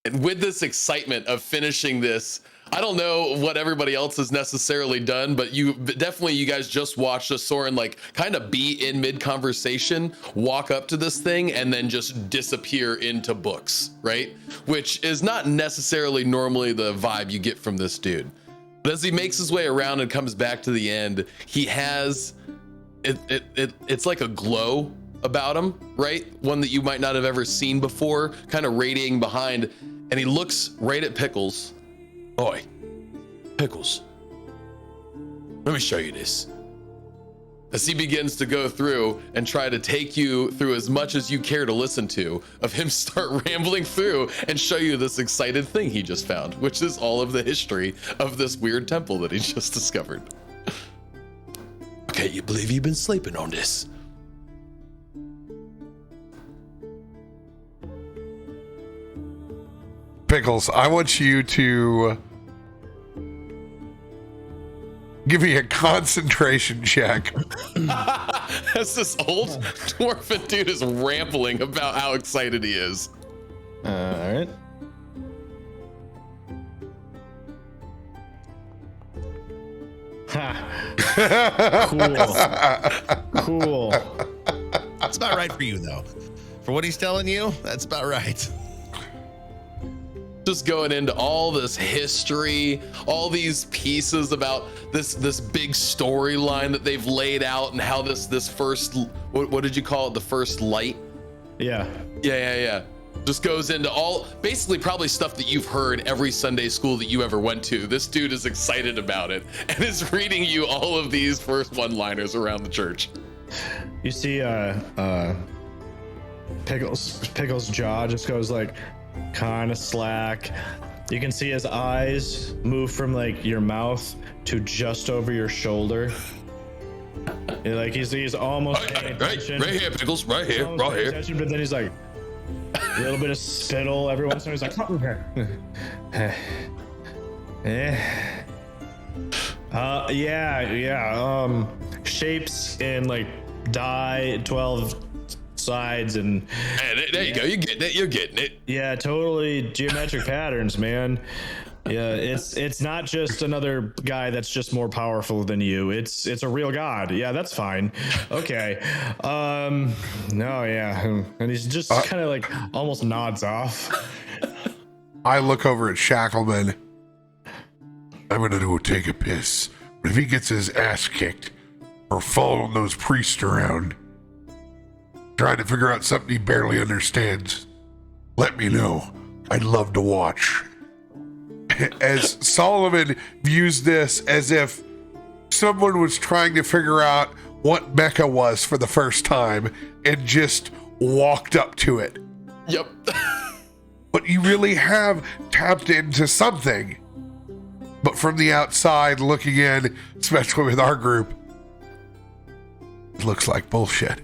And with this excitement of finishing this, I don't know what everybody else has necessarily done, but you guys just watched Osorin like kind of be in mid-conversation, walk up to this thing, and then just disappear into books, right? Which is not necessarily normally the vibe you get from this dude. But as he makes his way around and comes back to the end, he has it's like a glow about him, right? One that you might not have ever seen before, kind of radiating behind, and he looks right at Pickles. Oi, Pickles, let me show you this. As he begins to go through and try to take you through as much as you care to listen to, of him start rambling through and show you this excited thing he just found, which is all of the history of this weird temple that he just discovered. Okay, you believe you've been sleeping on this? Pickles, I want you to give me a concentration check. As this old dwarven dude is rambling about how excited he is. All right. Ha. Cool. That's about right for you, though. For what he's telling you, that's about right. Just going into all this history, all these pieces about this big storyline that they've laid out, and how this first, what did you call it? The first light? Yeah. Yeah. Just goes into all, basically probably stuff that you've heard every Sunday school that you ever went to. This dude is excited about it and is reading you all of these first one-liners around the church. You see Pickles' jaw just goes like kind of slack. You can see his eyes move from like your mouth to just over your shoulder. And, like he's almost paying attention. Right here, Pickles, right here. Attention, but then he's like a little bit of spittle every once in a while. He's like, shapes in like die 12 sides and there you go. You're getting it. Yeah, totally geometric patterns, man. Yeah, it's not just another guy that's just more powerful than you. It's a real god. Yeah, that's fine. Okay. No, yeah. And he's just kind of like almost nods off. I look over at Shackleman. I'm gonna go take a piss. But if he gets his ass kicked or following those priests around, trying to figure out something he barely understands, let me know. I'd love to watch. As Solomon views this as if someone was trying to figure out what Mecha was for the first time and just walked up to it. Yep. But you really have tapped into something. But from the outside looking in, especially with our group, it looks like bullshit.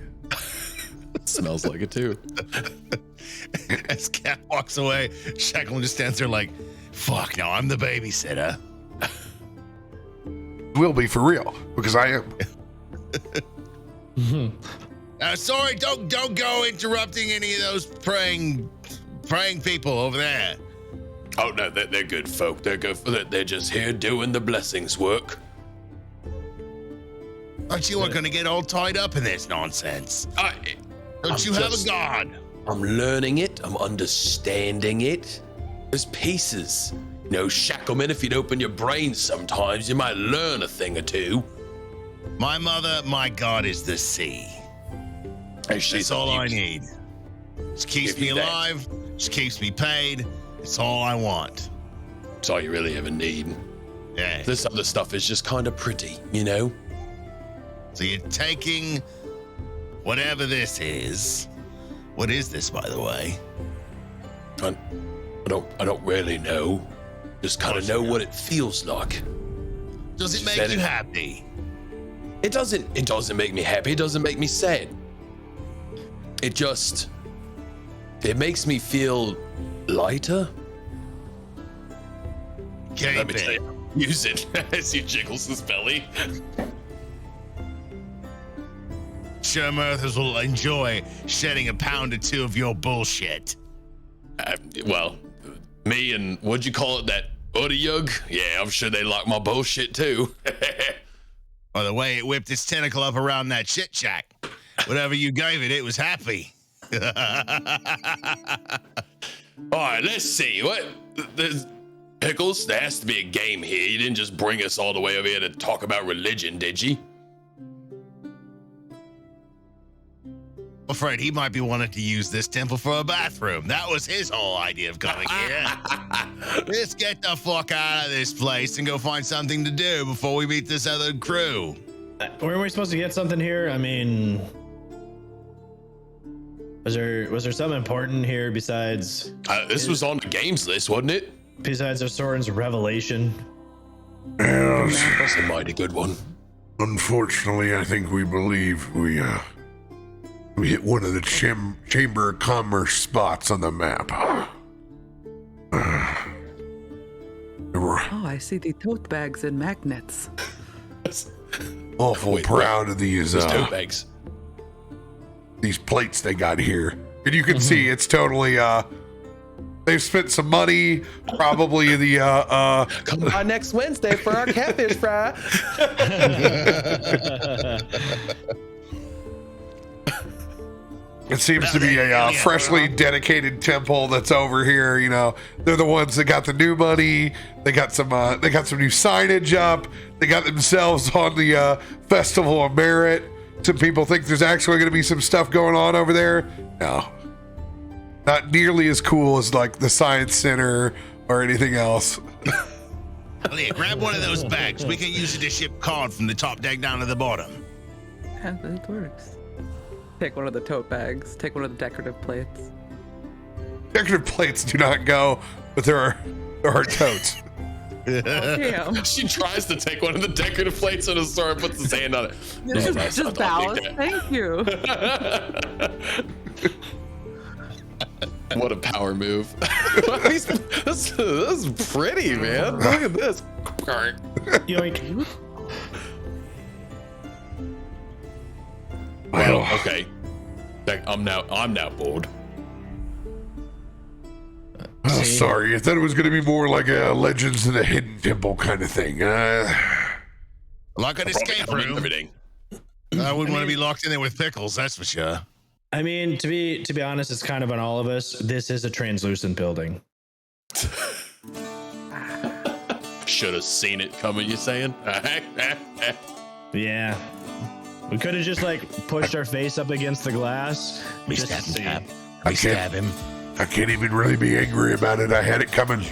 It smells like it too. As Cat walks away, Shackleman just stands there like, fuck, no, I'm the babysitter. Will be for real, because I am. Sorry, don't go interrupting any of those praying people over there. Oh no, they're good folk. They're good. They're just here doing the blessings work. Aren't you going to get all tied up in this nonsense? Don't you have a god? I'm learning it. I'm understanding it. There's pieces. You know, Shackleman, if you'd open your brain sometimes, you might learn a thing or two. My mother, my god is the sea. That's all I need. Just keeps me alive. Just keeps me paid. It's all I want. It's all you really ever need. Yeah. This other stuff is just kind of pretty, you know? So you're taking whatever this is. What is this, by the way? I don't really know. Just kind of know what it feels like. Does it make you happy? It doesn't make me happy. It doesn't make me sad. It makes me feel lighter. Let me tell you, use it as he jiggles his belly. Sure, Mirthers will enjoy shedding a pound or two of your bullshit. Well, me and what'd you call it? That Udayug? Yeah, I'm sure they like my bullshit too. By the way, it whipped its tentacle up around that shit shack. Whatever you gave it, it was happy. All right, let's see. There's Pickles, there has to be a game here. You didn't just bring us all the way over here to talk about religion, did you? I'm afraid he might be wanting to use this temple for a bathroom. That was his whole idea of coming here. Let's get the fuck out of this place and go find something to do before we meet this other crew. Weren't we supposed to get something here? I mean, was there something important here besides? This was on the games list, wasn't it? Besides Osorin's revelation. Yes. That's a mighty good one. Unfortunately, I think we believe we hit one of the Chamber of Commerce spots on the map. Oh, I see the tote bags and magnets. Awful proud of these tote bags. These plates they got here. And you can see it's totally they've spent some money, probably the come by next Wednesday for our catfish fry. It seems to be a freshly dedicated temple that's over here. You know, they're the ones that got the new money. They got some new signage up. They got themselves on the Festival of Merit. Some people think there's actually going to be some stuff going on over there. No, not nearly as cool as like the Science Center or anything else. Illia, grab one of those bags. We can use it to ship card from the top deck down to the bottom. Yeah, that works. Take one of the tote bags. Take one of the decorative plates. Decorative plates do not go, but there are totes. Oh, damn. She tries to take one of the decorative plates on his sword and puts his hand on it. Just bows. Thank you. What a power move. This is pretty, man. Look at this. Yoink. Well, okay. I'm now bored. Oh, sorry, I thought it was going to be more like a Legends of the Hidden Temple kind of thing. Like an escape room. Everything. I wouldn't want to be locked in there with Pickles, that's for sure. I mean, to be honest, it's kind of on all of us. This is a translucent building. Should have seen it coming, you saying? Yeah. We could have just like pushed our face up against the glass. We just stab to see. him. We stab him. I can't even really be angry about it. I had it coming.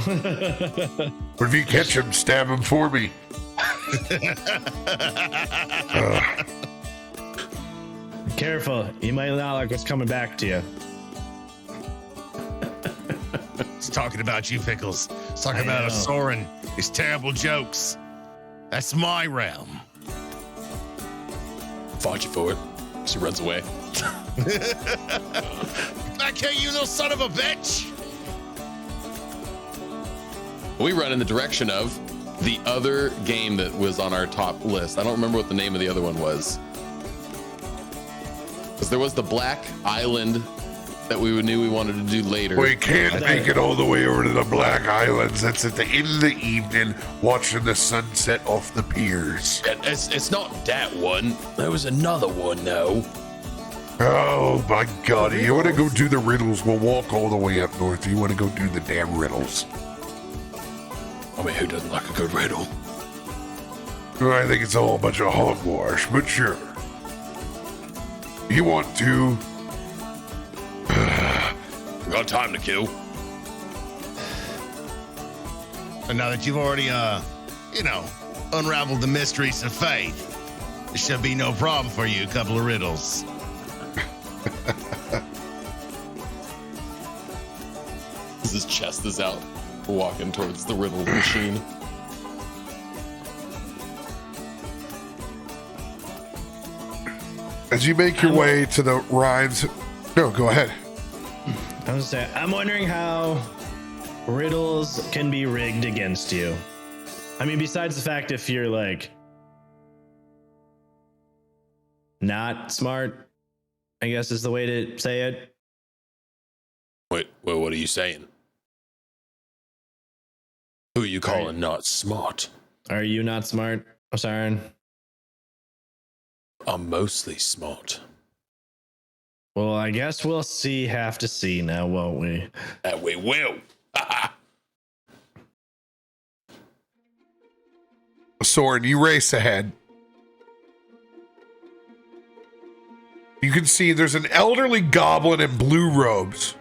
But if you catch him, stab him for me. Careful, you might not like what's coming back to you. It's talking about you, Pickles. It's talking I about know. Osorin. His terrible jokes. That's my realm. Fought you for it. She runs away. Back here, you little son of a bitch! We run in the direction of the other game that was on our top list. I don't remember what the name of the other one was. Because there was the Black Island that we knew we wanted to do later. We can't make it all the way over to the Black Islands. That's at the end of the evening, watching the sunset off the piers. It's not that one. There was another one, though. Oh my God! You want to go do the riddles? We'll walk all the way up north. You want to go do the damn riddles? I mean, who doesn't like a good riddle? I think it's all a bunch of hogwash, but sure. You want to? We got time to kill. And now that you've already, unraveled the mysteries of faith, it should be no problem for you. A couple of riddles. His chest is out, walking towards the riddle machine. As you make your way to the rides, no, go ahead. I'm wondering how riddles can be rigged against you. I mean, besides the fact if you're like not smart, I guess is the way to say it. Wait, what are you saying? Who are you calling not smart? Are you not smart, Osorin? I'm mostly smart. Well, I guess we'll have to see now, won't we? That we will. Soren, you race ahead. You can see there's an elderly goblin in blue robes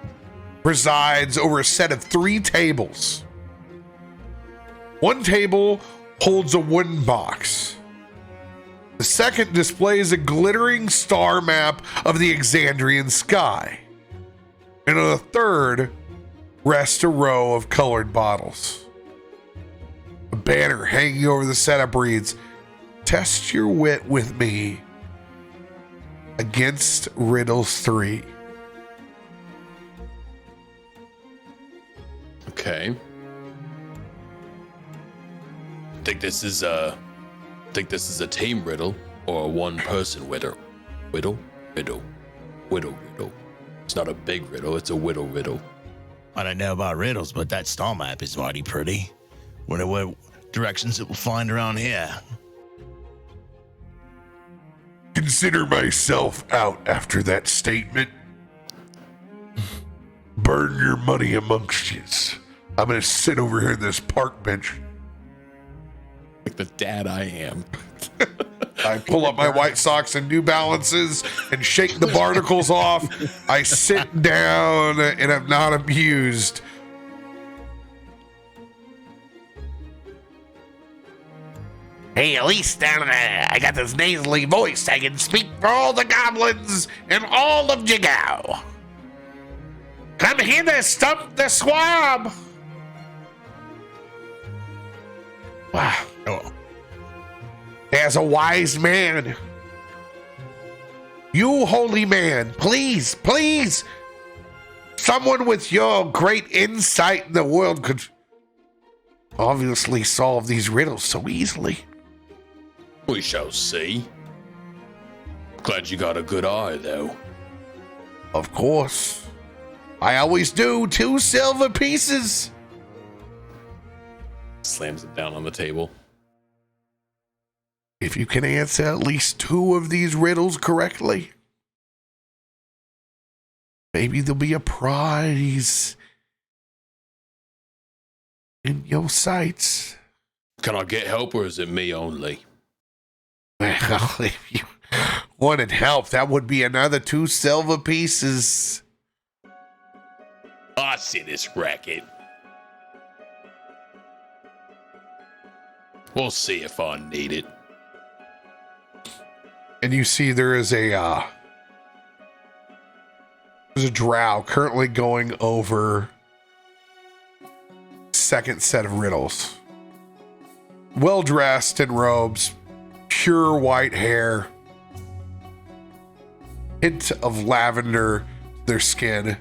presides over a set of 3 tables. One table holds a wooden box. The second displays a glittering star map of the Exandrian sky. And on the third rests a row of colored bottles. A banner hanging over the setup reads, "Test your wit with me against Riddles 3. Okay. Think this is a team riddle or a one-person riddle? Riddle. It's not a big riddle, it's a riddle. I don't know about riddles, but that star map is mighty pretty. Wonder what directions it will find around here. Consider myself out after that statement. Burn your money amongst yous. I'm gonna sit over here in this park bench. Like the dad I am. I pull up my White Socks and New Balances and shake the barnacles off. I sit down and I'm not amused. Hey, at least I got this nasally voice. I can speak for all the goblins in all of Jigao. Come here to stump the swab. Wow. Oh, As a wise man, you holy man, please, someone with your great insight in the world could obviously solve these riddles so easily. We shall see. Glad you got a good eye, though. Of course. I always do. 2 silver pieces. Slams it down on the table. If you can answer at least 2 of these riddles correctly, maybe there'll be a prize in your sights. Can I get help or is it me only? Well, if you wanted help, that would be another 2 silver pieces. I see this racket. We'll see if I need it. And you see there is there's a drow currently going over second set of riddles. Well dressed in robes, pure white hair, hint of lavender to their skin. I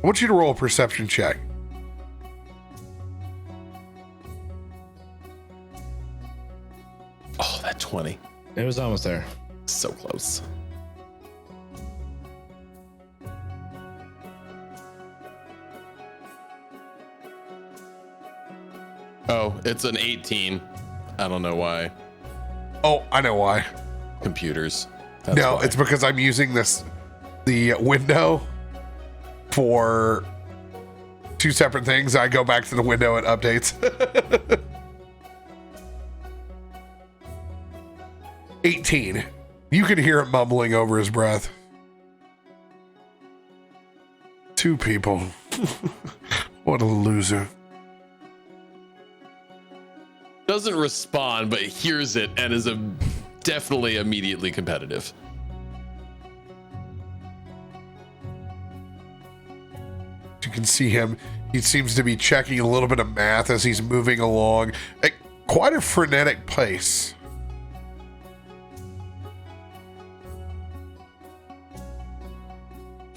want you to roll a perception check. Oh, that 20. It was almost there. So close. Oh, it's an 18. I don't know why. Oh, I know why. Computers. No, why. it's because I'm using the window for 2 separate things. I go back to the window and updates. 18. You can hear it mumbling over his breath. 2 people. What a loser. Doesn't respond, but hears it and is definitely immediately competitive. You can see him. He seems to be checking a little bit of math as he's moving along at quite a frenetic pace.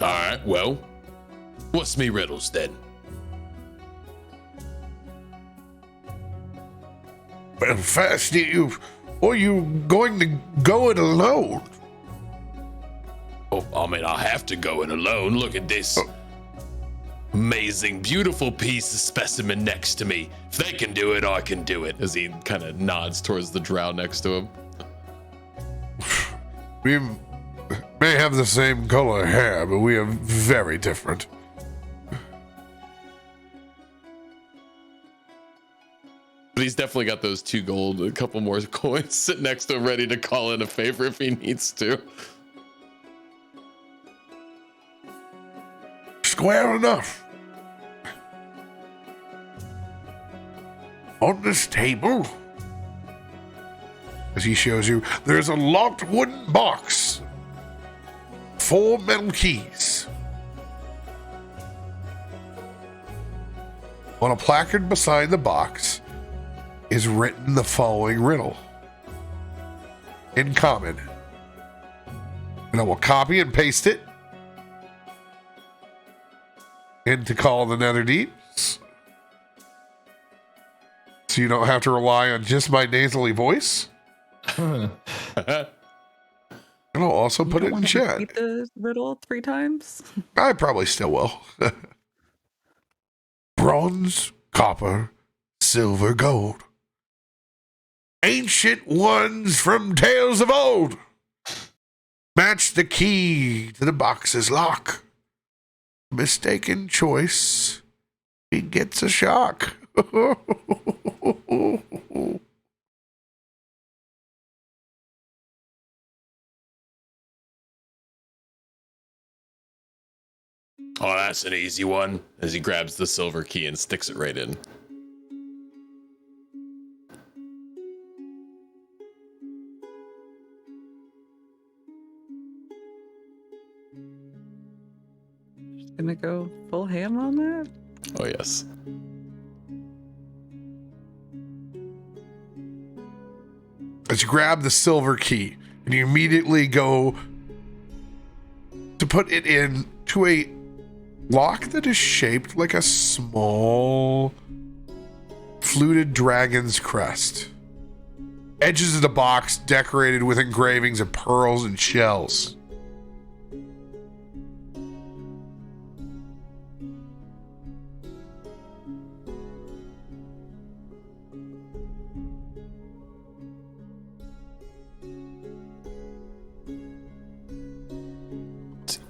All right, well, what's me riddles then? Well, Feisty, are you going to go it alone? Oh, I mean, I have to go it alone. Look at this amazing, beautiful piece of specimen next to me. If they can do it, I can do it. As he kind of nods towards the drow next to him. We may have the same color hair, but we are very different. But he's definitely got those 2 gold, a couple more coins sitting next to him, ready to call in a favor if he needs to. Square enough. On this table, as he shows you, there's a locked wooden box. 4 metal keys. On a placard beside the box is written the following riddle. In common. And I will copy and paste it into Call of the Netherdeep. So you don't have to rely on just my nasally voice. And I'll also put it in chat. Repeat the riddle 3 times. I probably still will. Bronze, copper, silver, gold. Ancient ones from tales of old. Match the key to the box's lock. Mistaken choice begets a shock. Oh, that's an easy one. As he grabs the silver key and sticks it right in. Just gonna go full ham on that. Oh, yes. As you grab the silver key and you immediately go to put it in to a lock that is shaped like a small fluted dragon's crest. Edges of the box decorated with engravings of pearls and shells.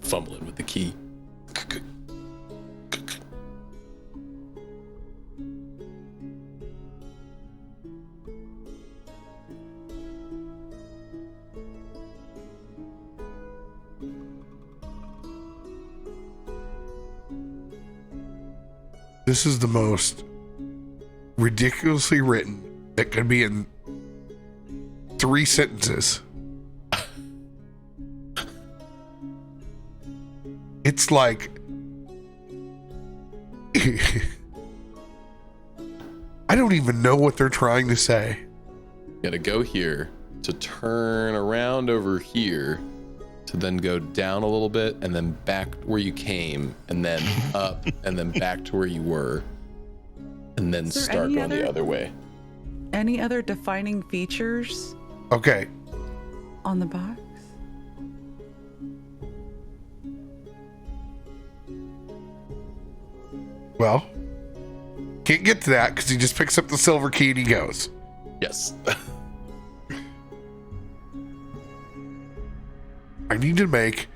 fumbling with the key. This is the most ridiculously written that could be in 3 sentences. It's like I don't even know what they're trying to say. Gotta go here to turn around over here to then go down a little bit and then back where you came and then up and then back to where you were and then start going the other way. Any other defining features Okay. on the box? Well, can't get to that because he just picks up the silver key and he goes. Yes. I need to make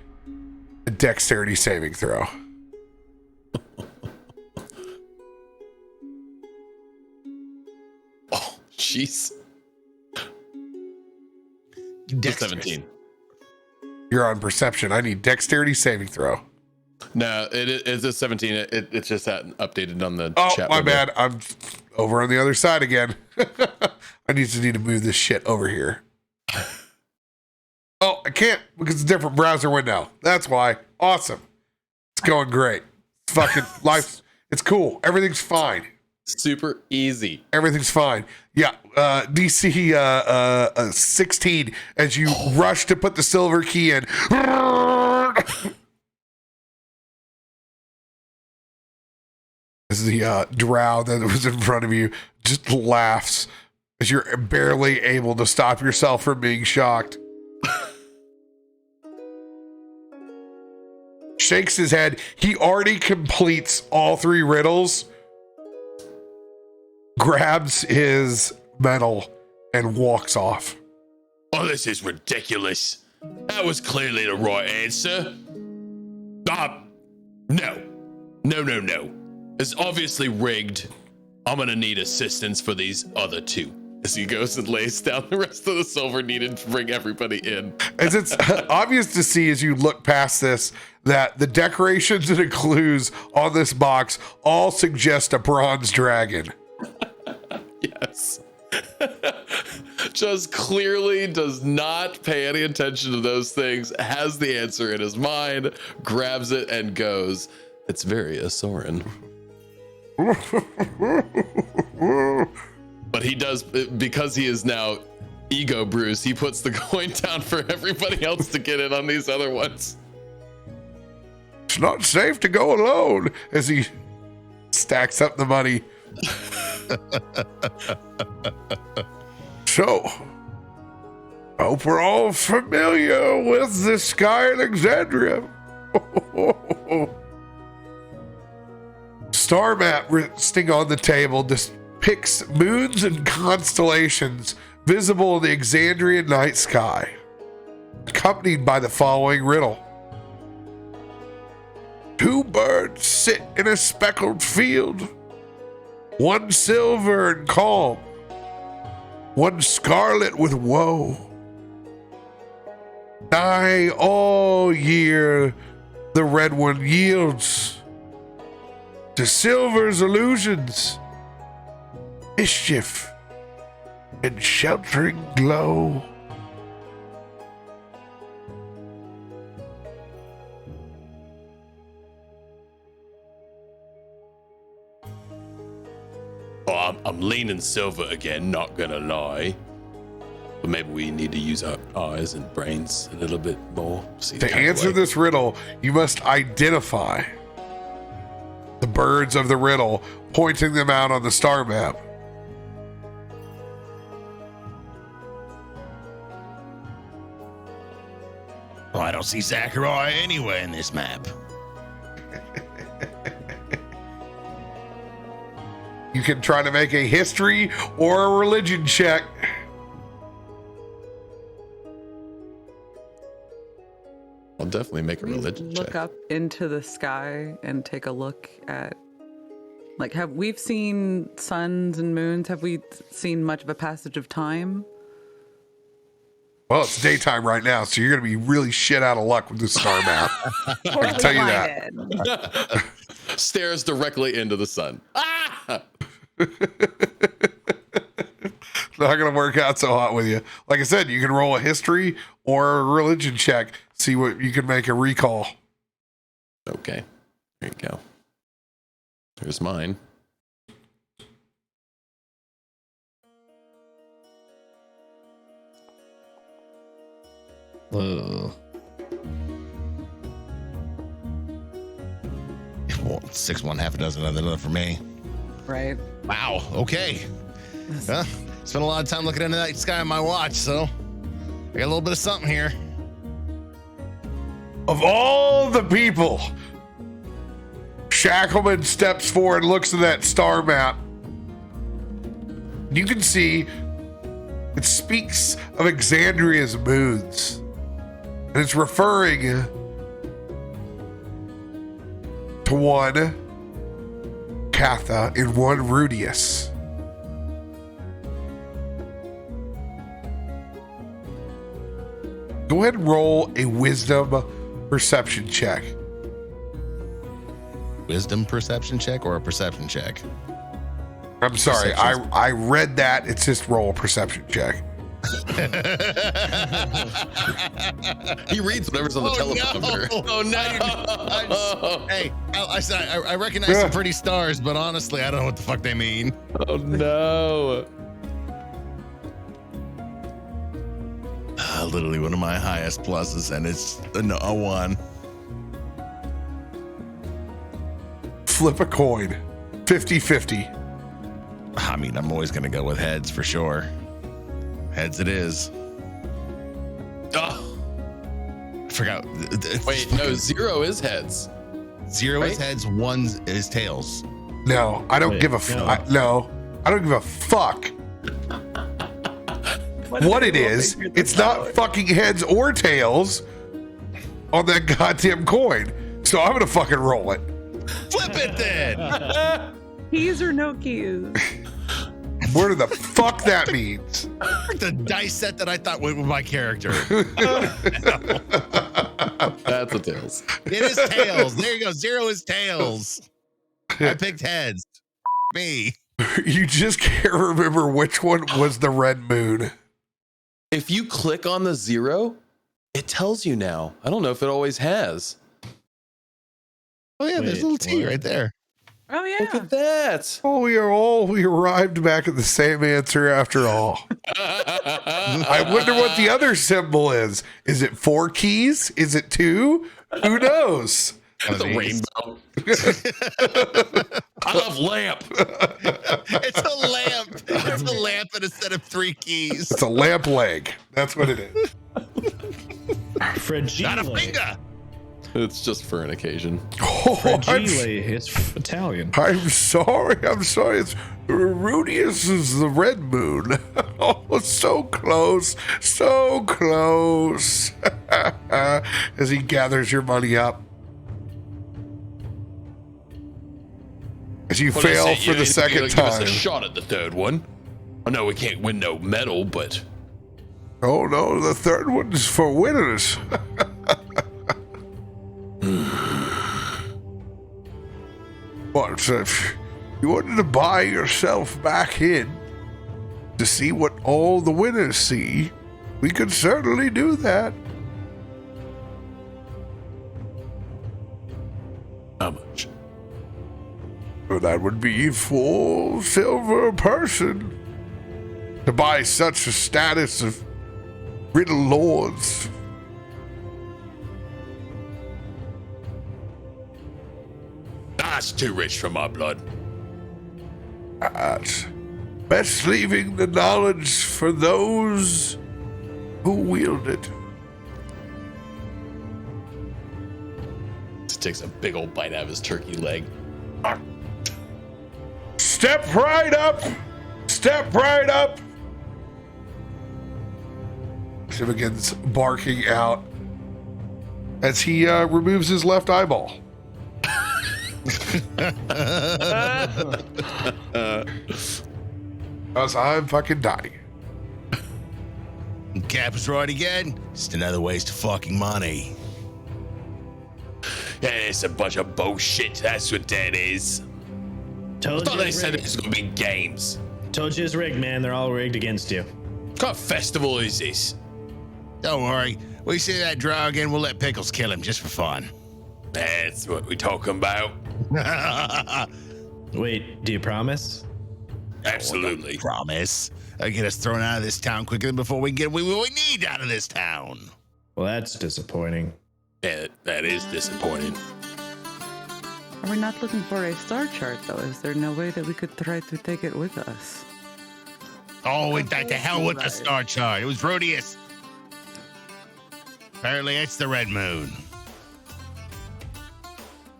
a dexterity saving throw. Oh, jeez. Dexterous. 17. You're on perception. I need dexterity saving throw. No, it's a 17. It's just that updated on the Oh, chat my window. bad. I'm over on the other side again. I need to move this shit over here. Oh, I can't because it's a different browser window. That's why. Awesome. It's going great. It's fucking life. It's cool. Everything's fine. Super easy. Everything's fine. Yeah. DC 16 as you rush to put the silver key in. As the drow that was in front of you just laughs as you're barely able to stop yourself from being shocked. Shakes his head. He already completes all 3 riddles, grabs his medal, and walks off. Oh, this is ridiculous. That was clearly the right answer. No. It's obviously rigged. I'm gonna need assistance for these other 2. As he goes and lays down the rest of the silver needed to bring everybody in. As it's obvious to see as you look past this that the decorations and clues on this box all suggest a bronze dragon. Yes. Just clearly does not pay any attention to those things, has the answer in his mind, grabs it and goes. It's very Osorin. But he does, because he is now ego bruised, he puts the coin down for everybody else to get in on these other ones. It's not safe to go alone as he stacks up the money. So, I hope we're all familiar with the sky Alexandria. Star map resting on the table depicts moons and constellations visible in the Alexandrian night sky, accompanied by the following riddle. 2 birds sit in a speckled field, 1 silver and calm, 1 scarlet with woe. Nigh all year the red one yields to silver's illusions, mischief, and sheltering glow. Oh, I'm leaning silver again, not gonna lie. But maybe we need to use our eyes and brains a little bit more. See To answer this riddle, you must identify the birds of the riddle, pointing them out on the star map. Well, I don't see Zachariah anywhere in this map. You can try to make a history or a religion check. I'll definitely make a We religion look check. up into the sky and take a look at, like, have we've seen suns and moons? Have we seen much of a passage of time? Well, it's daytime right now, so you're going to be really shit out of luck with the star map. I can tell you that. Stares directly into the sun. Ah! Not going to work out so hot with you. Like I said, you can roll a history or a religion check, see what you can make a recall. Okay, there you go. Here's mine. Ugh. Well, 6, 1, half a dozen, another for me. Right. Wow. Okay. Spent a lot of time looking into that sky on my watch, so I got a little bit of something here. Of all the people, Shackleman steps forward and looks at that star map. You can see it speaks of Exandria's moons. And it's referring to one Katha and one Rudius. Go ahead and roll a wisdom perception check. Wisdom perception check or a perception check? I'm sorry, I read that. It's just roll a perception check. He reads whatever's on the teleprompter. Hey, I recognize some pretty stars, but honestly, I don't know what the fuck they mean. Oh no. Literally one of my highest pluses, and it's a 1. Flip a coin. 50-50. I mean, I'm always going to go with heads for sure. Heads it is. Oh, I forgot. wait, no, 0 is heads. 0 is right? heads, 1 is tails. No, I don't Wait, give a no. I don't give a fuck what it is. It's not fucking heads or tails on that goddamn coin. So I'm gonna fucking roll it. Flip it then. Keys or no keys? Where the fuck that means? The dice set that I thought went with my character. That's a tails. It is tails. There you go. 0 is tails. I picked heads. Me. You just can't remember which one was the red moon. If you click on the 0, it tells you now. I don't know if it always has. Oh yeah, there's a little T right there. Oh yeah. Look at that. Oh, we arrived back at the same answer after all. I wonder what the other symbol is. Is it 4 keys? Is it 2? Who knows? It's a rainbow. I love lamp. It's a lamp. It's a lamp, and instead of 3 keys, It's a lamp leg. That's what it is. not a finger. It's just for an occasion. Oh, Fragile, it's Italian. I'm sorry. It's Rudius is the red moon. Oh, so close. So close. As he gathers your money up. As you fail for the second Give us time. a shot at the third one. I know we can't win no medal, but Oh no, the third one is for winners. But if you wanted to buy yourself back in to see what all the winners see, we could certainly do that. how much? Well, that would be 4 silver a person to buy such a status of riddle lords. That's too rich for my blood. Best leaving the knowledge for those who wield it. He takes a big old bite out of his turkey leg. Step right up! Step right up! She begins barking out. as he removes his left eyeball. Because I'm fucking dying. Cap is right again. Just another waste of fucking money. Yeah, it's a bunch of bullshit. That's what that is. I Told thought you they it's said it rigged. was gonna be games. Told you it's rigged, man. They're all rigged against you. What kind of festival is this? Don't worry. We see that drow again, we'll let Pickles kill him just for fun. That's what we talking about. Wait, do you promise? Absolutely. Promise. I'll get us thrown out of this town quicker before we get what we need out of this town. Well, that's disappointing. Yeah, that is disappointing. Are we not looking for a star chart, though? Is there no way that we could try to take it with us? Oh, and that to hell with the star chart. It was Rodius. Apparently, it's the red moon.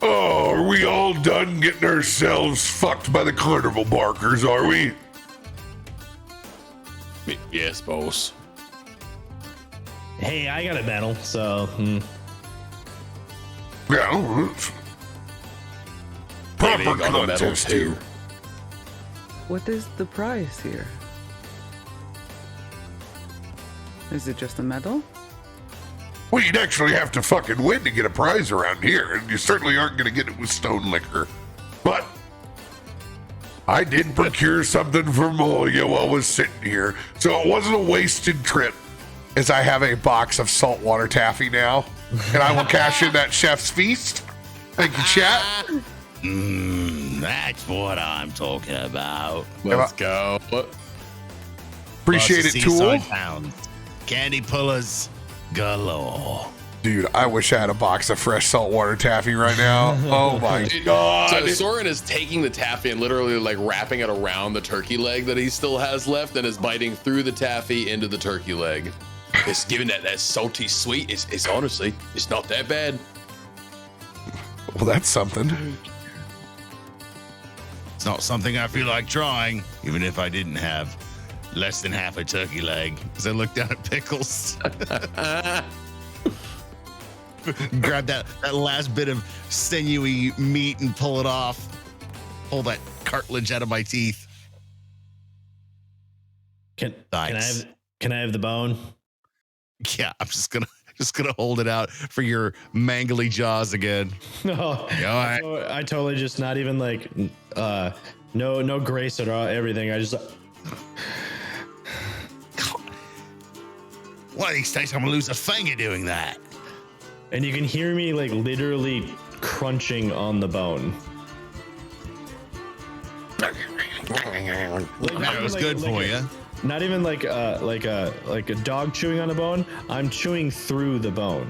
Oh, are we all done getting ourselves fucked by the carnival barkers, are we? Yes, boss. Hey, I got a medal, so Yeah. Maybe Proper got a medal contest too. here. What is the prize here? Is it just a medal? Well, you'd actually have to fucking win to get a prize around here, and you certainly aren't going to get it with stone liquor. But I did procure something from Illia while I was sitting here, so it wasn't a wasted trip, as I have a box of saltwater taffy now, and I will cash in that chef's feast. Thank you, chat. That's what I'm talking about. Let's go. Appreciate Plus it, the Tool. seaside towns. Candy pullers galore. Dude, I wish I had a box of fresh saltwater taffy right now. Oh my god. So Osorin is taking the taffy and literally like wrapping it around the turkey leg that he still has left and is biting through the taffy into the turkey leg. It's giving that salty sweet. It's honestly, it's not that bad. Well, that's something. It's not something I feel like trying, even if I didn't have less than half a turkey leg. As I look down at Pickles. Grab that last bit of sinewy meat and pull it off. Pull that cartilage out of my teeth. can Nice. I have the bone? Yeah, I'm just gonna hold it out for your mangly jaws again. No, Yeah, all right. I totally just not even like no grace at all. Everything. I just One of these days I'm gonna lose a finger doing that. and you can hear me like literally crunching on the bone. Like, That was good for you. Not even like a dog chewing on a bone. I'm chewing through the bone.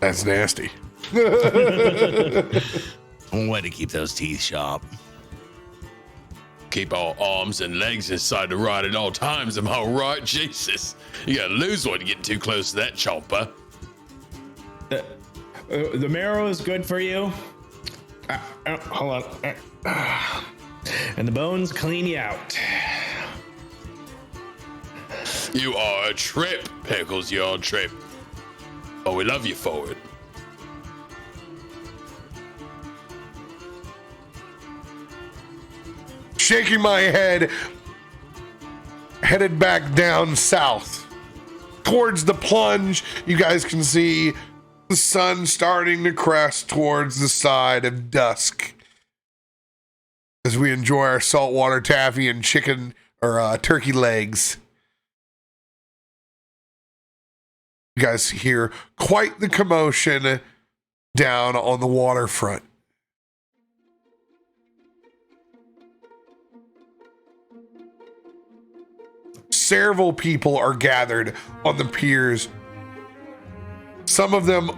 That's nasty. One way to keep those teeth sharp. Keep our arms and legs inside the ride at all times. Am I right? Jesus. You gotta lose one getting too close to that chomper. The marrow is good for you. Hold on. And the bones clean you out. You are a trip, Pickles. You're a trip. Oh, we love you for it. Shaking my head, headed back down south towards the plunge. You guys can see the sun starting to crest towards the side of dusk as we enjoy our saltwater taffy and chicken or turkey legs. You guys hear quite the commotion down on the waterfront. Several people are gathered on the piers. Some of them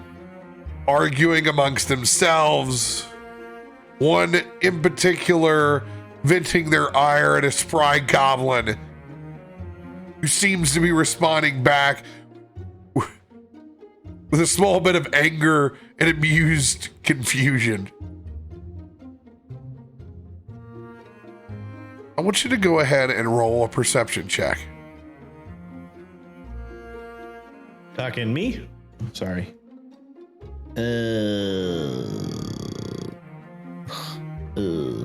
arguing amongst themselves. One in particular venting their ire at a spry goblin who seems to be responding back with a small bit of anger and amused confusion. I want you to go ahead and roll a perception check. Talking me? Sorry.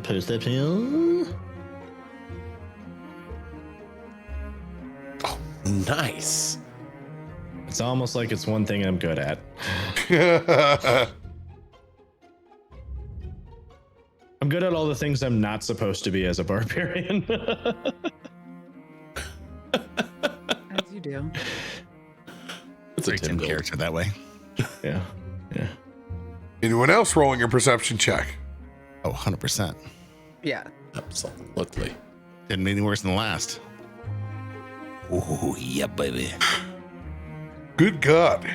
Perception. Oh, nice. It's almost like it's one thing I'm good at. I'm good at all the things I'm not supposed to be as a barbarian. As you do. It's a Great Tim character that way. Yeah. Anyone else rolling a perception check? Oh, 100%. Yeah. Absolutely. Didn't any worse than the last. Oh, yeah, baby. Good God.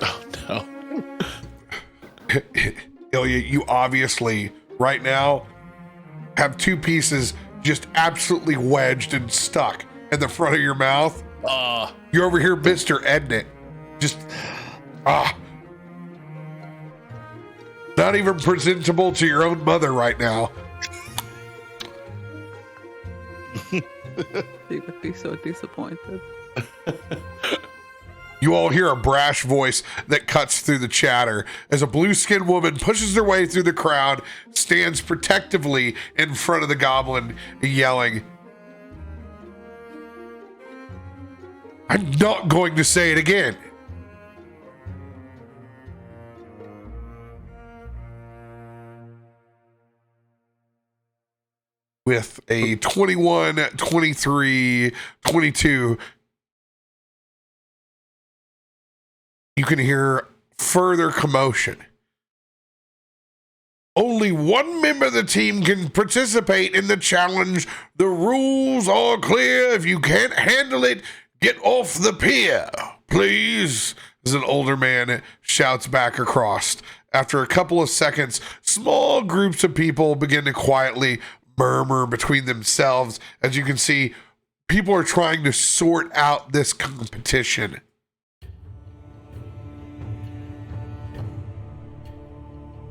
Oh no. Ilya, you obviously right now have two pieces just absolutely wedged and stuck in the front of your mouth. You're over here, Mr. Ednit. Just not even presentable to your own mother right now. She would be so disappointed. You all hear a brash voice that cuts through the chatter as a blue-skinned woman pushes her way through the crowd, stands protectively in front of the goblin, yelling, "I'm not going to say it again." With a 21, 23, 22, you can hear further commotion. Only one member of the team can participate in the challenge. The rules are clear. If you can't handle it, get off the pier, please, as an older man shouts back across. After a couple of seconds, small groups of people begin to quietly murmur between themselves. As you can see, people are trying to sort out this competition.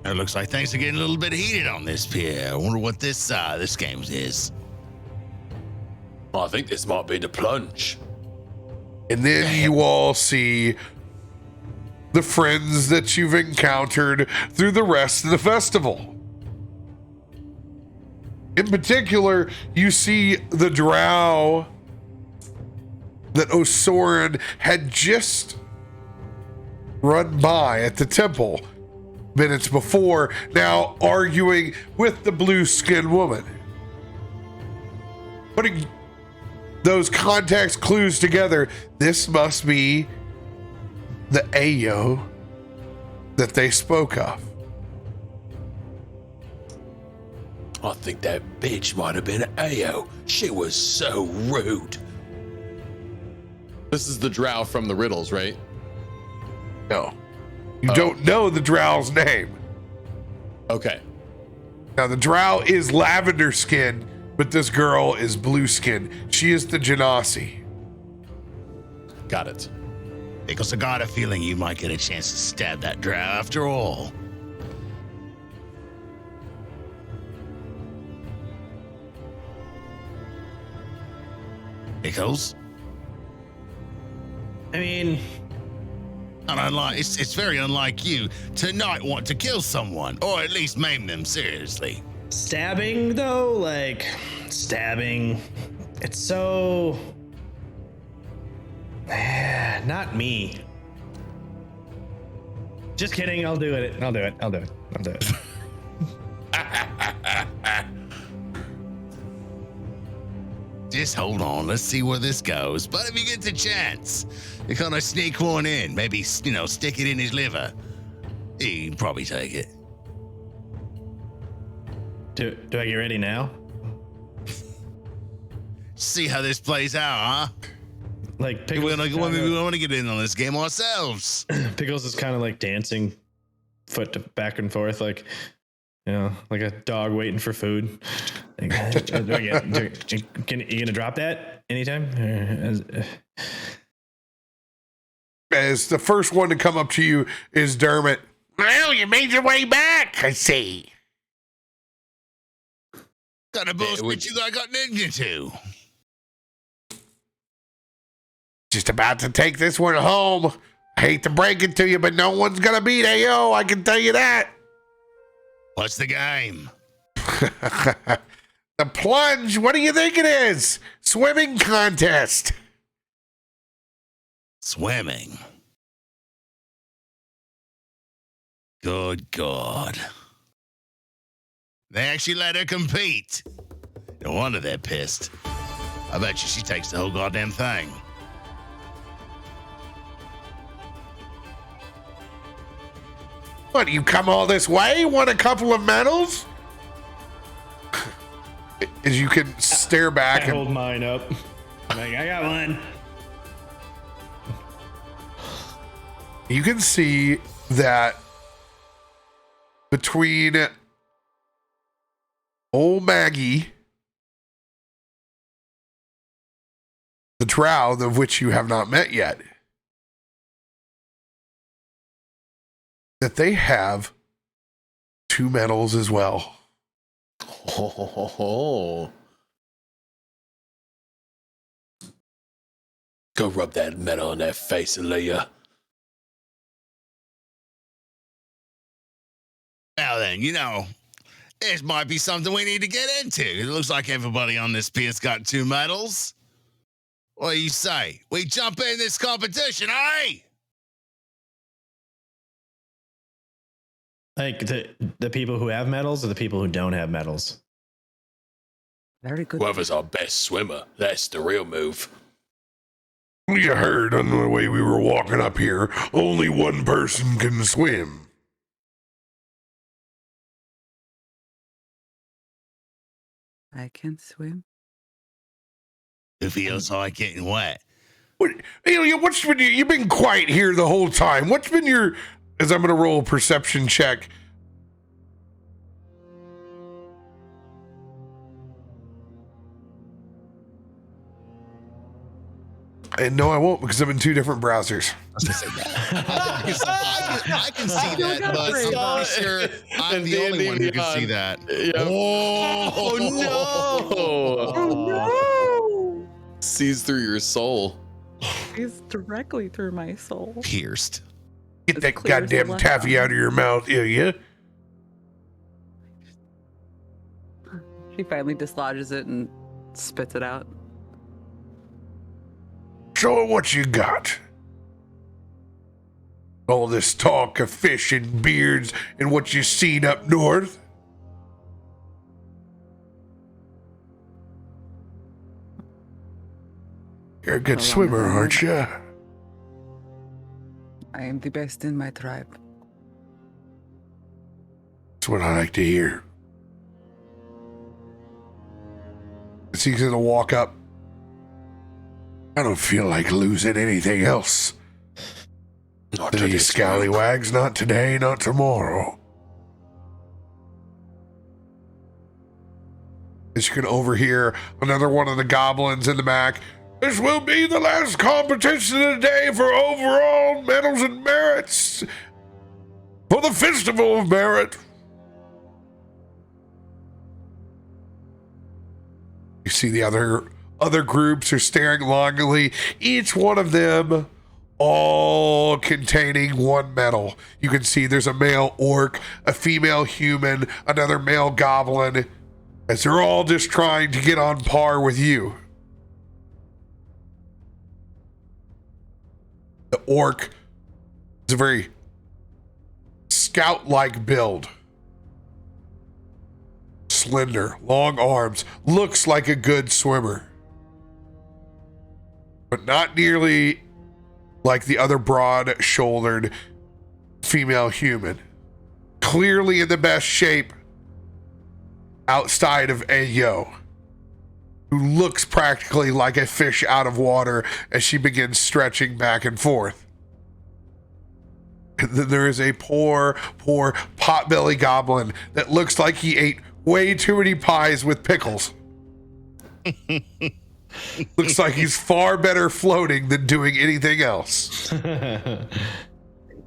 It looks like things are getting a little bit heated on this pier. I wonder what this game is. I think this might be the plunge. And then you all see the friends that you've encountered through the rest of the festival. In particular, you see the drow that Osorin had just run by at the temple minutes before, now arguing with the blue-skinned woman. Putting those context clues together, this must be the Ayo that they spoke of. I think that bitch might have been Ayo. She was so rude. This is the drow from the riddles, right? No. You don't know the drow's name. Okay. Now, the drow is lavender skin, but this girl is blue skin. She is the Genasi. Got it. Because I got a feeling you might get a chance to stab that drow after all. Pickles? I mean, And unlike, it's very unlike you to not want to kill someone, or at least maim them seriously. stabbing though, like stabbing, it's so not me. Just kidding. I'll do it. I'll do it. Just hold on, let's see where this goes. But if you get the chance, you kind of sneak one in, maybe, stick it in his liver. He can probably take it. Do I get ready now? See how this plays out, huh? Like We Pickles, want to get in on this game ourselves. Pickles is kind of like dancing back and forth, like, like a dog waiting for food. You gonna drop that anytime? As the first one to come up to you is Dermot. Well, you made your way back, I see. Kind of bullshit you got into. Just about to take this one home. I hate to break it to you, but no one's gonna beat AO. I can tell you that. What's the game? The plunge. What do you think it is? Swimming contest. Swimming. Good God. They actually let her compete. No wonder they're pissed. I bet you she takes the whole goddamn thing. What, you come all this way? Won a couple of medals? As you can stare back I hold mine up. I'm like, I got one. you can see that between old Maggie, the drow of which you have not met yet, that they have 2 medals as well. Oh. Go rub that medal on that face, Illia. Now then, this might be something we need to get into. It looks like everybody on this pier's got 2 medals. What do you say? We jump in this competition, eh? Like the people who have medals or the people who don't have medals? Very good. Whoever's our best swimmer, that's the real move. You heard on the way we were walking up here, only one person can swim. I can swim. It feels like getting wet. What's been you've been quiet here the whole time. What's been your, as I'm going to roll a perception check. And no, I won't, because I'm in 2 different browsers. I was gonna say that. I can see that, but I'm pretty sure I'm the only one who can see that. Yep. Oh, no! Oh Sees through your soul. no! He's directly through my soul. Pierced. Get As that clear as the goddamn left taffy arm. out of your mouth, Illia. She finally dislodges it and spits it out. So what you got? All this talk of fish and beards and what you seen up north? You're a good No longer swimmer, than aren't you? I am the best in my tribe. That's what I like to hear. As he's gonna walk up. I don't feel like losing anything else. Not To to these this group. scallywags, not today, not tomorrow. As you can overhear another one of the goblins in the back. This will be the last competition of the day for overall medals and merits. For the Festival of Merit. You see the other groups are staring longingly, each one of them all containing 1 medal. You can see there's a male orc, a female human, another male goblin, as they're all just trying to get on par with you. The orc is a very scout-like build. Slender, long arms, looks like a good swimmer. But not nearly like the other broad-shouldered female human. Clearly in the best shape outside of Ayo, who looks practically like a fish out of water as she begins stretching back and forth. And then there is a poor potbelly goblin that looks like he ate way too many pies with pickles. Looks like he's far better floating than doing anything else. They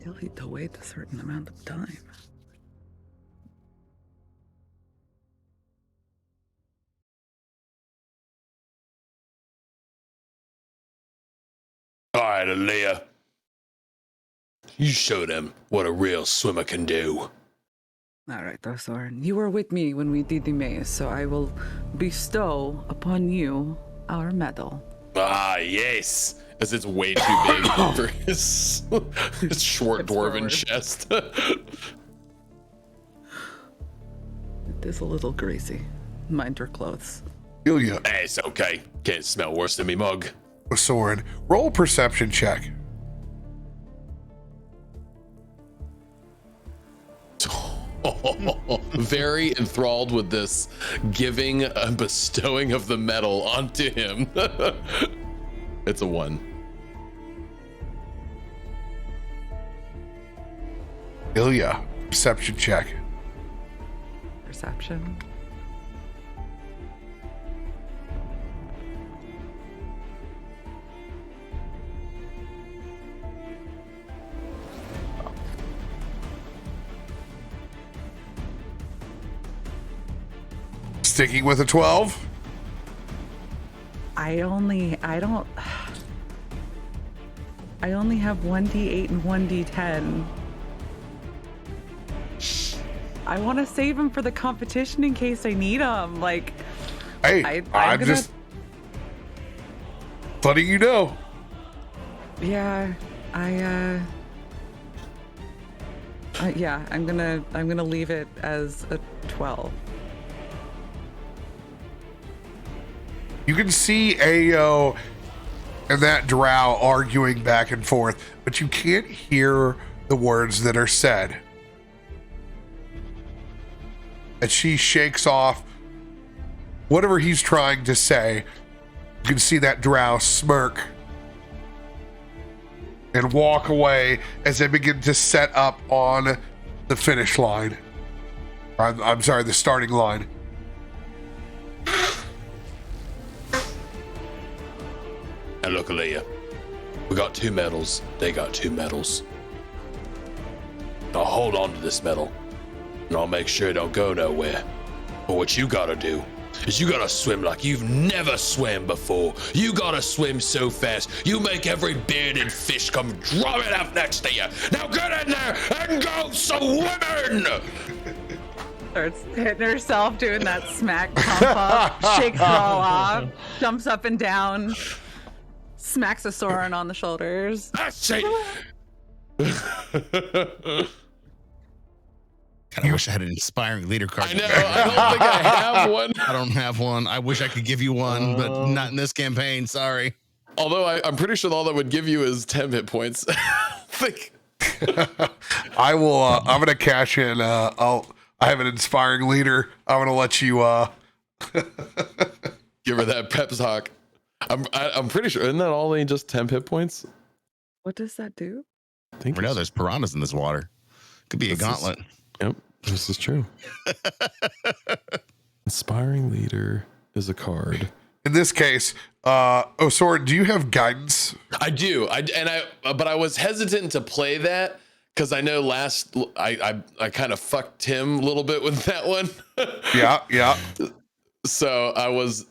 tell you to wait a certain amount of time. All right, Illia. You show them what a real swimmer can do. All right, Osorin. You were with me when we did the maze, so I will bestow upon you our medal. Ah, yes. As it's way too big for his short dwarven chest. It is a little greasy. Mind your clothes. Illia, Hey, it's okay. Can't smell worse than me mug. Osorin, roll a perception check. Very enthralled with this giving and bestowing of the medal onto him. It's a 1. Illia, perception check. Perception. Sticking with a 12. I only have 1d8 and 1d10. I want to save them for the competition in case I need them. Like, Hey, I'm gonna- just letting you know. yeah, yeah, I'm gonna leave it as a 12. You can see Ayo and that drow arguing back and forth, but you can't hear the words that are said. And she shakes off whatever he's trying to say. You can see that drow smirk and walk away as they begin to set up on the finish line. I'm sorry, the starting line. And look, Illia, we got 2 medals. They got 2 medals. I'll hold on to this medal, and I'll make sure it don't go nowhere. But what you gotta do is you gotta swim like you've never swam before. You gotta swim so fast, you make every bearded fish come drumming up next to you. Now get in there and go swimming! Starts hitting herself, doing that smack pump up, shakes it all off, jumps up and down, smacks Osorin on the shoulders. That's it! God, I wish I had an inspiring leader card. I know, I don't think I have one. I don't have one. I wish I could give you one, but not in this campaign. Sorry. Although I'm pretty sure all that would give you is 10 hit points. Like, I will. I'm gonna cash in. I have an inspiring leader. I'm gonna let you. give her that pep talk. I'm pretty sure. Isn't that only just 10 hit points? What does that do? I think. We know there's piranhas in this water. Could be a gauntlet. Yep, this is true. Inspiring leader is a card. In this case, Osorin, do you have guidance? I do. But I was hesitant to play that because I know I kind of fucked him a little bit with that one. Yeah. So I was,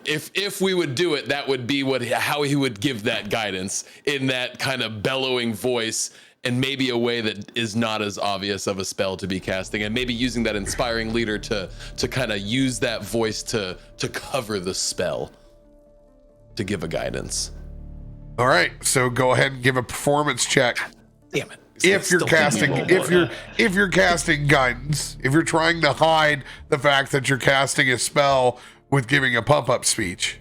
if we would do it, that would be how he would give that guidance in that kind of bellowing voice, and maybe a way that is not as obvious of a spell to be casting, and maybe using that inspiring leader to kind of use that voice to cover the spell, to give a guidance. All right, so go ahead and give a performance check. Damn it. If you're casting guidance, if you're trying to hide the fact that you're casting a spell with giving a pump up speech.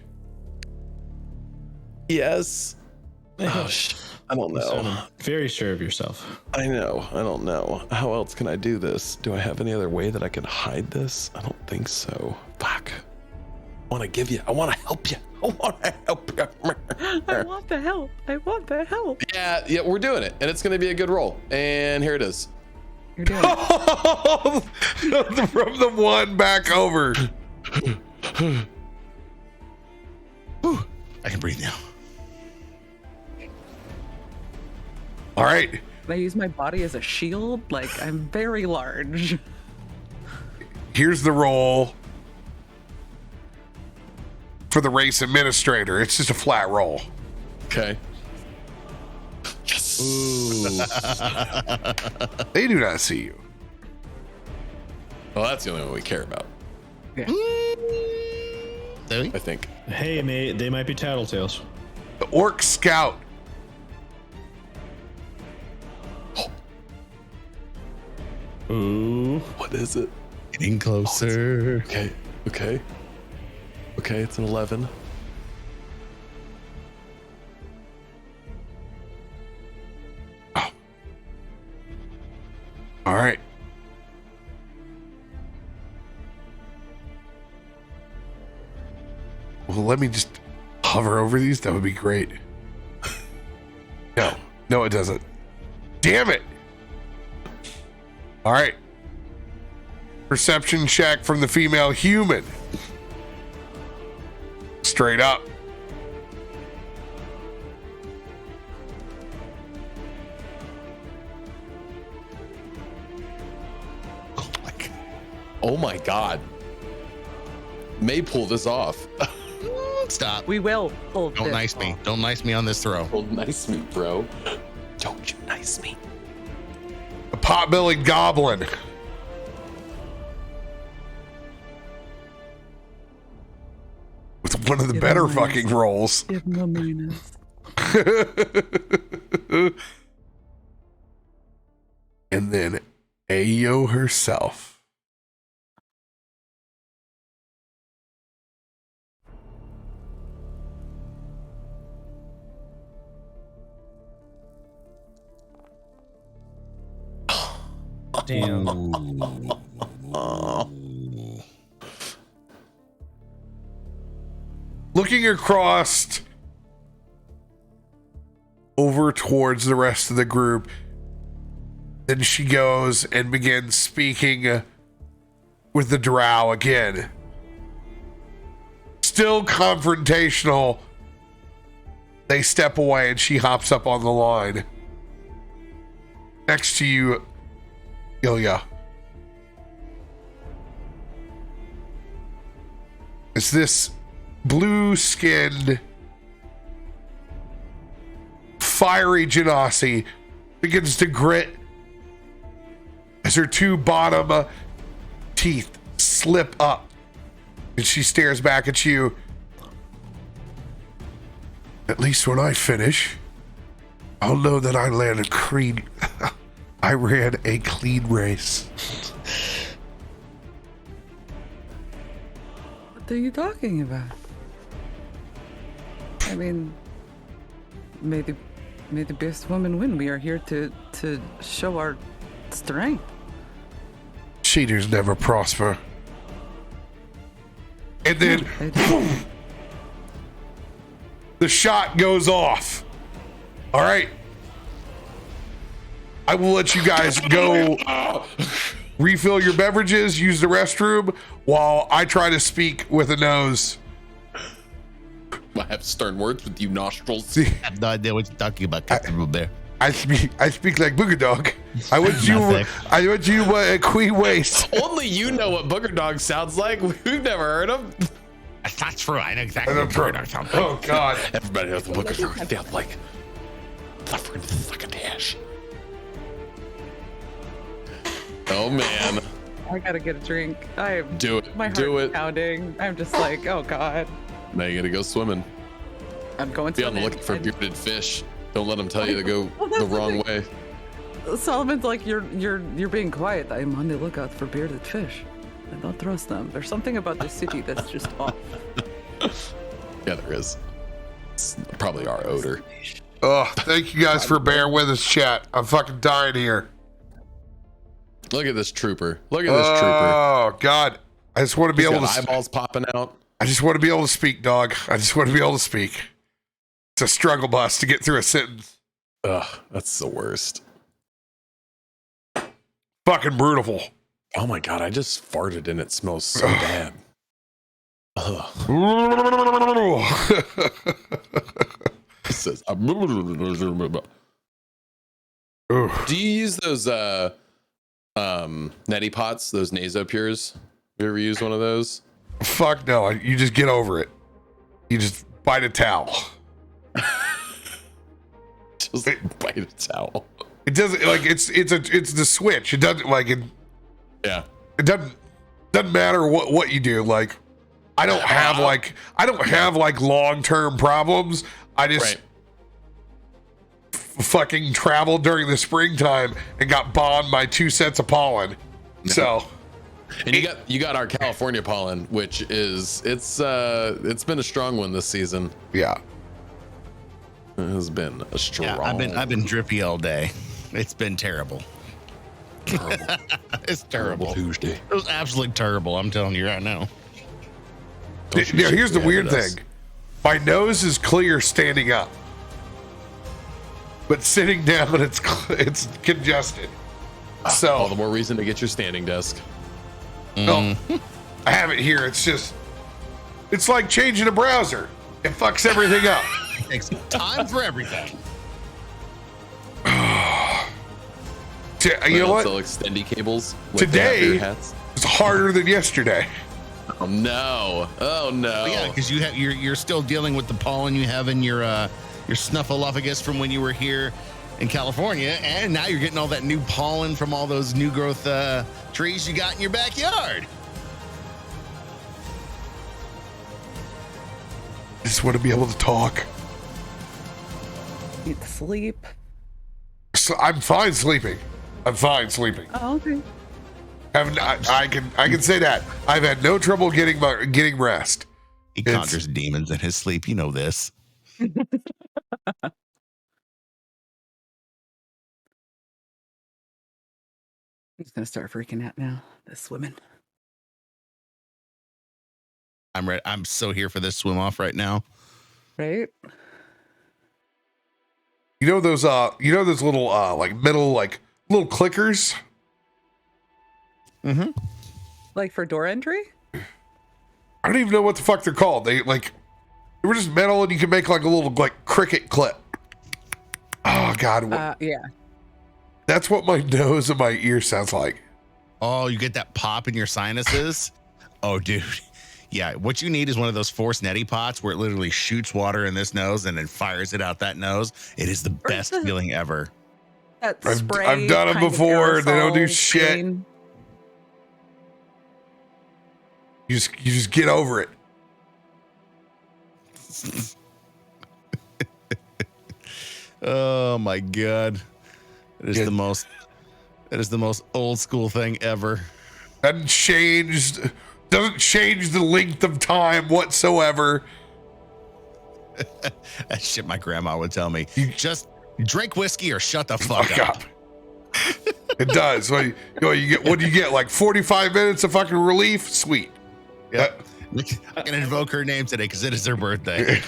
Yes. Oh, I don't know. Very sure of yourself. I know. I don't know. How else can I do this? Do I have any other way that I can hide this? I don't think so. Fuck. I want to help you. I want to help you. I want the help. Yeah, we're doing it. And it's going to be a good roll. And here it is. You're doing it. From the 1 back over. Whew, I can breathe now. All right. Can I use my body as a shield? Like, I'm very large. Here's the roll for the race administrator. It's just a flat roll. Okay. Ooh. They do not see you. Well, that's the only one we care about, Do we? I think. Hey, mate, they might be tattletales. The orc scout. Ooh. What is it? Getting closer. Okay. It's an 11. All right. Well, let me just hover over these. That would be great. No, it doesn't. Damn it. All right. Perception check from the female human. Straight up. Oh my god. May pull this off. Stop. We will pull Don't this nice me. off. Don't nice me on this throw. Oh, nice me, bro. Don't you nice me. A pot-bellied goblin. With one of the Give better him a fucking rolls. Give him a minus. And then Ayo herself. Damn. Looking across over towards the rest of the group, then she goes and begins speaking with the drow again. Still confrontational. They step away and she hops up on the line. Next to you, Illia. Is this blue-skinned, fiery genasi begins to grit as her two bottom teeth slip up, and she stares back at you. At least when I finish, I'll know that I ran a clean race. What are you talking about? I mean, may the best woman win. We are here to show our strength. Cheaters never prosper. And then boom, the shot goes off. All right. I will let you guys go refill your beverages, use the restroom, while I try to speak with a nose. I have stern words with you nostrils. See, I have no idea what you're talking about, Captain RoBear. I speak like Booger Dog. I want you a queen waist. Only you know what Booger Dog sounds like. We've never heard him. That's not true. I know exactly what Booger sounds like. Oh God. Everybody knows what Booger Dog sounds like. Suffering to suck a dash. Oh man. I gotta get a drink. Do it. My heart Do is it. pounding. I'm just like, oh God. Now you gotta go swimming. I'm going Be on the swimming, lookout for and bearded fish. Don't let them tell you to go Well, that's the the wrong thing. way. Solomon's like, you're being quiet. I'm on the lookout for bearded fish. I don't trust them. There's something about this city that's just off. Yeah, there is. It's probably our odor. Oh, thank you guys for bearing with us, chat. I'm fucking dying here. Look at this trooper. Look at this trooper. Oh God. I just want to be He's able got to eyeballs popping out. I just want to be able to speak, dog. I just want to be able to speak. It's a struggle bus to get through a sentence. Ugh, that's the worst. Fucking brutal. Oh my god, I just farted and it smells so bad. Ugh. It says, Ooh. do you use those neti pots, those nasopures? You ever use one of those? Fuck no. You just get over it. You just bite a towel. Just bite a towel. It doesn't like it's the switch. It doesn't like it. Yeah. It doesn't matter what you do. Like I don't have like long-term problems. I just fucking traveled during the springtime and got bombed by 2 sets of pollen. No. So and you got our California pollen, which is it's been a strong one this season. Yeah. It has been a strong. Yeah, I've been drippy all day. It's been terrible. It's terrible. Tuesday. It was absolutely terrible. I'm telling you right now. Now here's the weird thing. My nose is clear standing up, but sitting down it's congested. So all the more reason to get your standing desk. No, I have it here. It's like changing a browser. It fucks everything up. It takes time for everything. You know what? Sell extendy cables. Like Today hats. it's harder than yesterday. Oh no! Oh no! Yeah, because you're still dealing with the pollen you have in your snuffleupagus from when you were here in California, and now you're getting all that new pollen from all those new growth trees you got in your backyard. I just want to be able to talk. Need sleep. So I'm fine sleeping. Oh, okay. I can say that I've had no trouble getting rest. He conjures demons in his sleep. You know this. I'm just gonna start freaking out now. This woman. I'm ready. I'm so here for this swim off right now. Right? You know those little like metal like little clickers? Mm-hmm. Like for door entry? I don't even know what the fuck they're called. They were just metal and you can make like a little like cricket clip. Oh god. Yeah. That's what my nose and my ear sounds like. Oh, you get that pop in your sinuses? Oh, dude. Yeah, what you need is one of those force neti pots where it literally shoots water in this nose and then fires it out that nose. It is the best feeling ever. That I've spray done them kind of before. They don't do aerosol shit. screen. You just get over it. Oh my god. It is the most old school thing ever. Doesn't change the length of time whatsoever. That shit my grandma would tell me. You just drink whiskey or shut the fuck up. It does. So you get, what do you get? Like 45 minutes of fucking relief? Sweet. Yeah. I'm gonna invoke her name today because it is her birthday.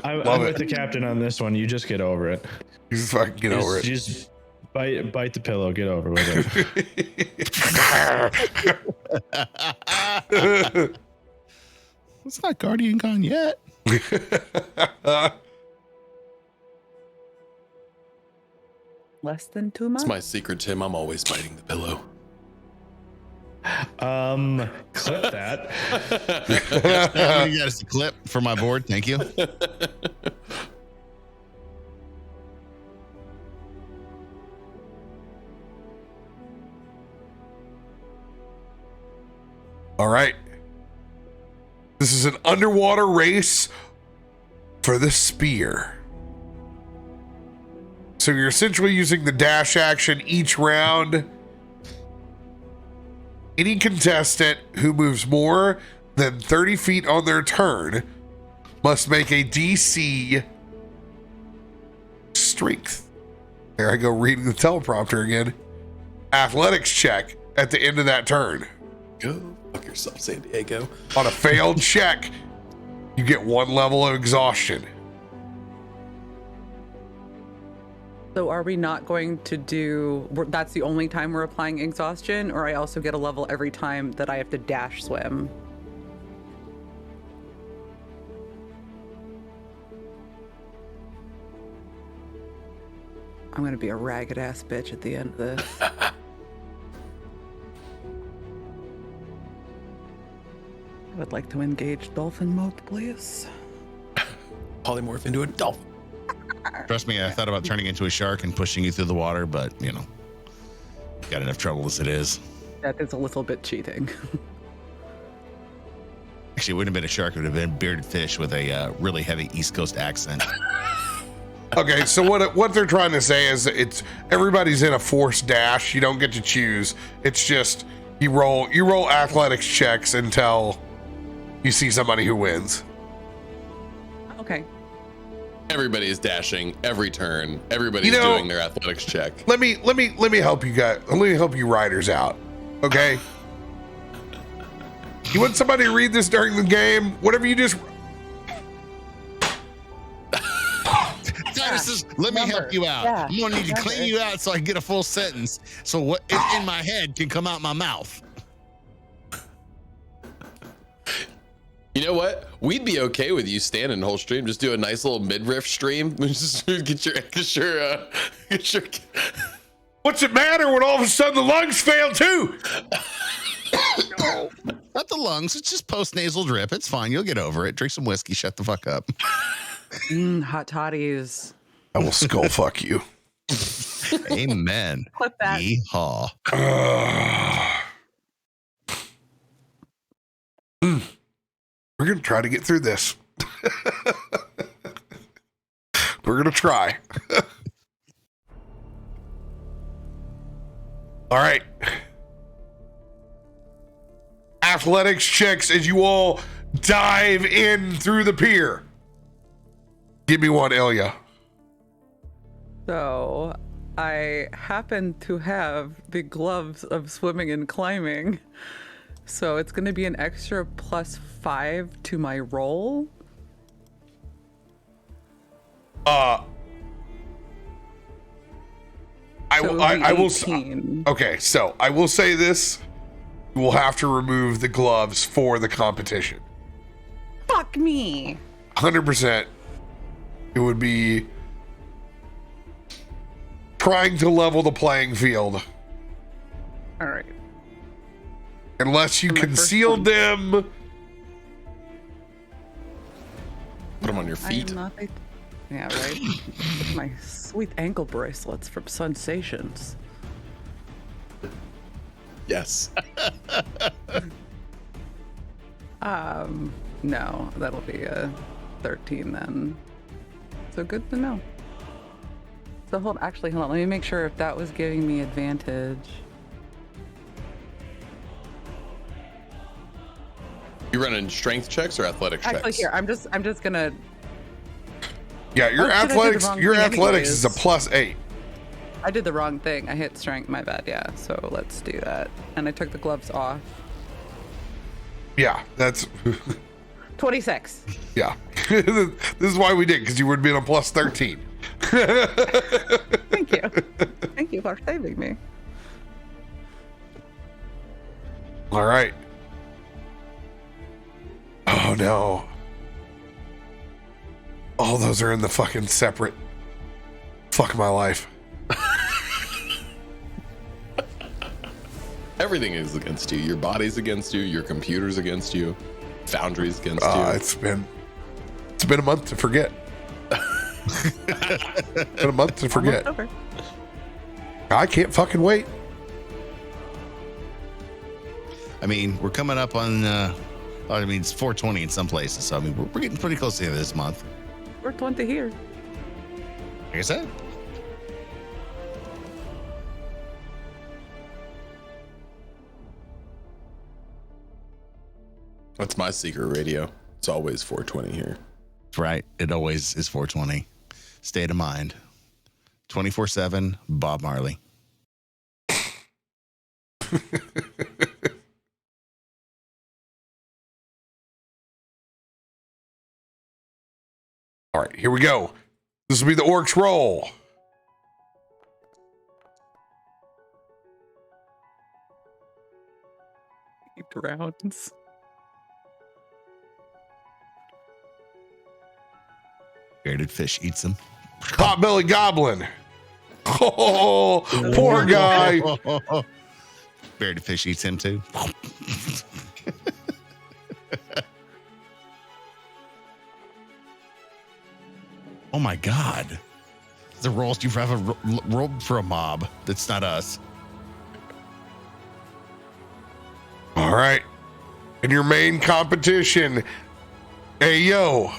I'm with the captain on this one. You just get over it. You just fucking get over it. Just bite the pillow. Get over with it. It's not Guardian Con yet. Less than 2 months. It's my secret, Tim. I'm always biting the pillow. Clip that. You got us a clip for my board. Thank you. All right. This is an underwater race for the spear. So you're essentially using the dash action each round. Any contestant who moves more than 30 feet on their turn must make a DC strength. There I go reading the teleprompter again. Athletics check at the end of that turn. Go fuck yourself, San Diego. On a failed check, you get 1 level of exhaustion. So are we not going to do, that's the only time we're applying exhaustion, or I also get a level every time that I have to dash swim? I'm going to be a ragged ass bitch at the end of this. I would like to engage dolphin mode, please. Polymorph into a dolphin. Trust me, I thought about turning into a shark and pushing you through the water, but you know, got enough trouble as it is. That is a little bit cheating. Actually, it wouldn't have been a shark; it would have been a bearded fish with a really heavy East Coast accent. Okay, so what they're trying to say is it's everybody's in a forced dash. You don't get to choose. It's just you roll athletics checks until you see somebody who wins. Okay. Everybody is dashing every turn. Everybody's doing their athletics check. Let me help you guys. Let me help you riders out. Okay. You want somebody to read this during the game? Whatever you just. Let me help you out. Yeah, I'm gonna need to clean you out so I can get a full sentence. So what is in my head can come out my mouth. You know what? We'd be okay with you standing the whole stream. Just do a nice little midriff stream. Just get your. What's it matter when all of a sudden the lungs fail too? No, not the lungs. It's just post-nasal drip. It's fine. You'll get over it. Drink some whiskey. Shut the fuck up. Hot toddies. I will skull fuck you. Amen. Clip that. Yeehaw. We're gonna try to get through this. We're gonna try. All right. Athletics checks as you all dive in through the pier. Give me one, Illia. So I happen to have the gloves of swimming and climbing. So it's going to be an extra +5 to my roll. I will. Okay, so I will say this: you will have to remove the gloves for the competition. Fuck me. 100%. It would be trying to level the playing field. All right. Unless you For my first concealed one. them. Put them on your feet. Yeah, right. With my sweet ankle bracelets from Sensations. Yes. No, that'll be a 13 then. So good to know. So hold on. Let me make sure if that was giving me advantage. You running strength checks or athletic checks? Actually, here I'm just gonna. Yeah, your Oh, shit, I did the athletics. wrong Your thing athletics is a anyways. +8. I did the wrong thing. I hit strength. My bad. Yeah. So let's do that. And I took the gloves off. Yeah, that's. 26. Yeah, this is why we did, because you would have been a +13. Thank you. Thank you for saving me. All right. Oh no. All those are in the fucking separate. Fuck my life. Everything is against you. Your body's against you. Your computer's against you. Foundry's against you. It's been a month to forget. Been a month to forget. Almost over. I can't fucking wait. I mean, we're coming up on. It's 420 in some places, so I mean, we're getting pretty close to the end of this month. We're 20 here. Like I said. That's my secret radio. It's always 420 here. That's right. It always is 420. State of mind. 24/7, Bob Marley. All right, here we go. This will be the orcs roll. Rounds. Bearded fish eats them. Potbelly goblin. Oh, poor guy. Bearded fish eats him too. Oh my God. The roles you have a roll for a mob. That's not us. All right. In your main competition, Ayo.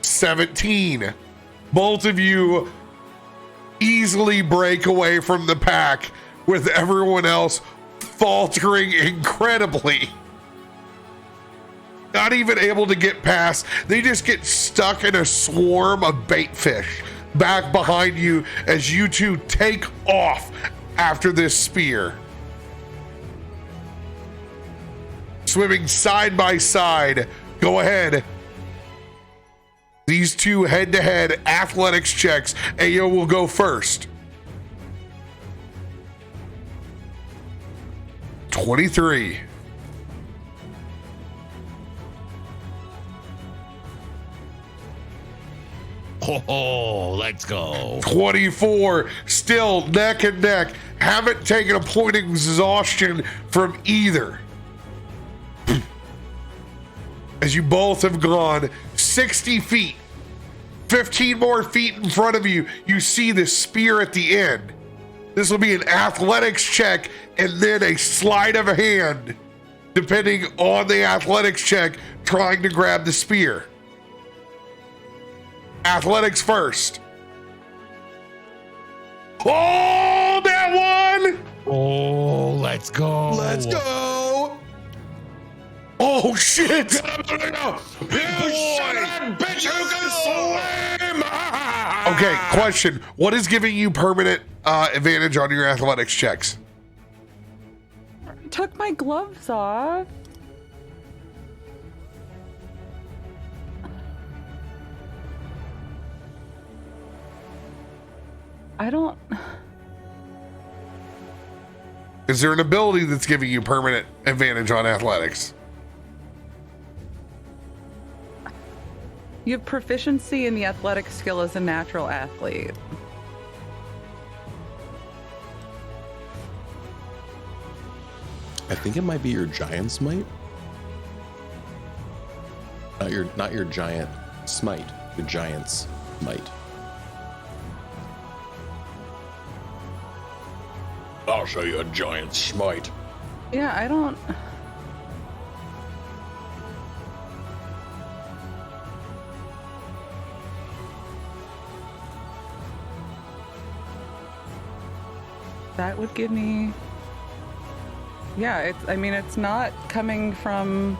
17. Both of you easily break away from the pack with everyone else faltering incredibly. Not even able to get past. They just get stuck in a swarm of bait fish back behind you as you two take off after this spear. Swimming side by side. Go ahead. These two head-to-head athletics checks. Ayo will go first. 23. Oh, let's go. 24. Still neck and neck. Haven't taken a point of exhaustion from either. As you both have gone 60 feet, 15 more feet in front of you, you see the spear at the end. This will be an athletics check and then a sleight of hand, depending on the athletics check, trying to grab the spear. Athletics first. Oh, that one! Oh, let's go. Let's go. Oh, shit! Okay, question. What is giving you permanent advantage on your athletics checks? Took my gloves off. I don't. Is there an ability that's giving you permanent advantage on athletics? You have proficiency in the athletic skill as a natural athlete. I think it might be your giant's might. Not your giant smite, your giant's might. I'll show you a giant smite. Yeah, I don't. That would give me. Yeah, it's. I mean, it's not coming from.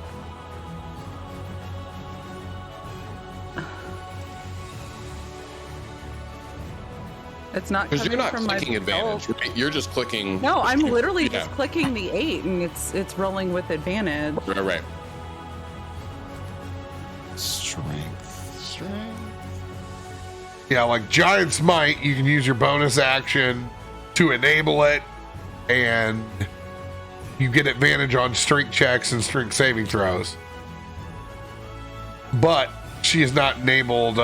It's not Because coming you're not from my clicking advantage. belt. Right? You're just clicking. No, I'm literally Yeah. just clicking the 8, and it's rolling with advantage. Right. Strength. Yeah, like Giant's Might, you can use your bonus action to enable it, and you get advantage on strength checks and strength saving throws. But she has not enabled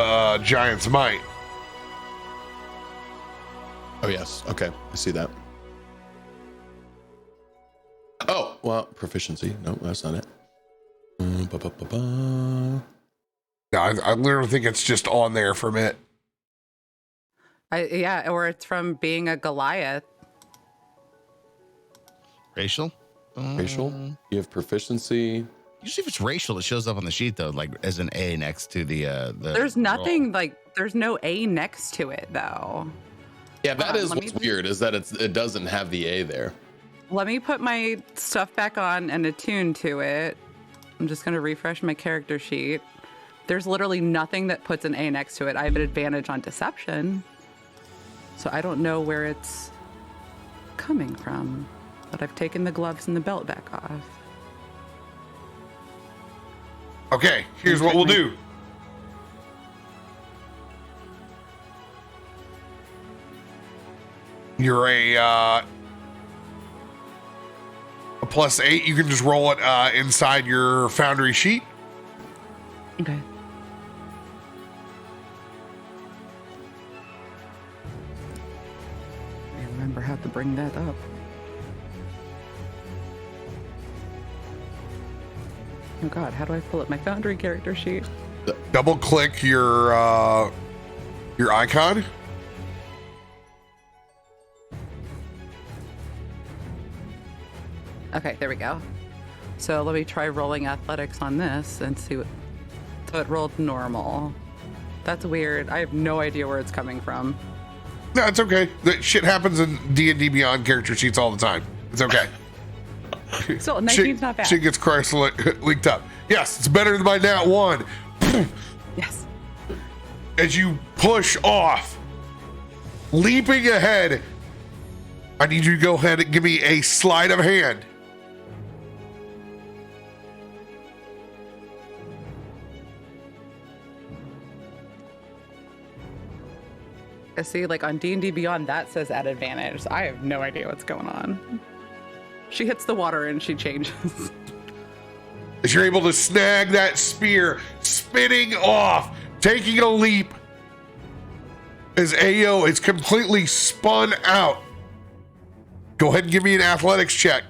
Giant's Might. Oh yes. Okay, I see that. Oh well, proficiency. No, that's not it. No, I literally think it's just on there from it. Yeah, or it's from being a Goliath. Racial? Racial. You have proficiency. Usually if it's racial, it shows up on the sheet though, like as an A next to the There's nothing like there's no A next to it though. Yeah, that is let what's me- weird is that it doesn't have the A there. Let me put my stuff back on and attune to it. I'm just gonna refresh my character sheet. There's literally nothing that puts an A next to it. I have an advantage on deception. So I don't know where it's coming from. But I've taken the gloves and the belt back off. Okay, here's what we'll do. You're a +8. You can just roll it inside your Foundry sheet. Okay. I remember how to bring that up. Oh god, how do I pull up my Foundry character sheet? double click your icon. Okay, there we go. So let me try rolling athletics on this and see what. So it rolled normal. That's weird. I have no idea where it's coming from. No, it's okay. That shit happens in D&D Beyond character sheets all the time. It's okay. So 19's not bad. Shit gets Christ leaked up. Yes, it's better than my nat 1. Yes. As you push off, leaping ahead, I need you to go ahead and give me a sleight of hand. I see, like on D&D Beyond, that says at advantage. So I have no idea what's going on. She hits the water and she changes. As you're able to snag that spear, spinning off, taking a leap, as Ao is completely spun out. Go ahead and give me an athletics check.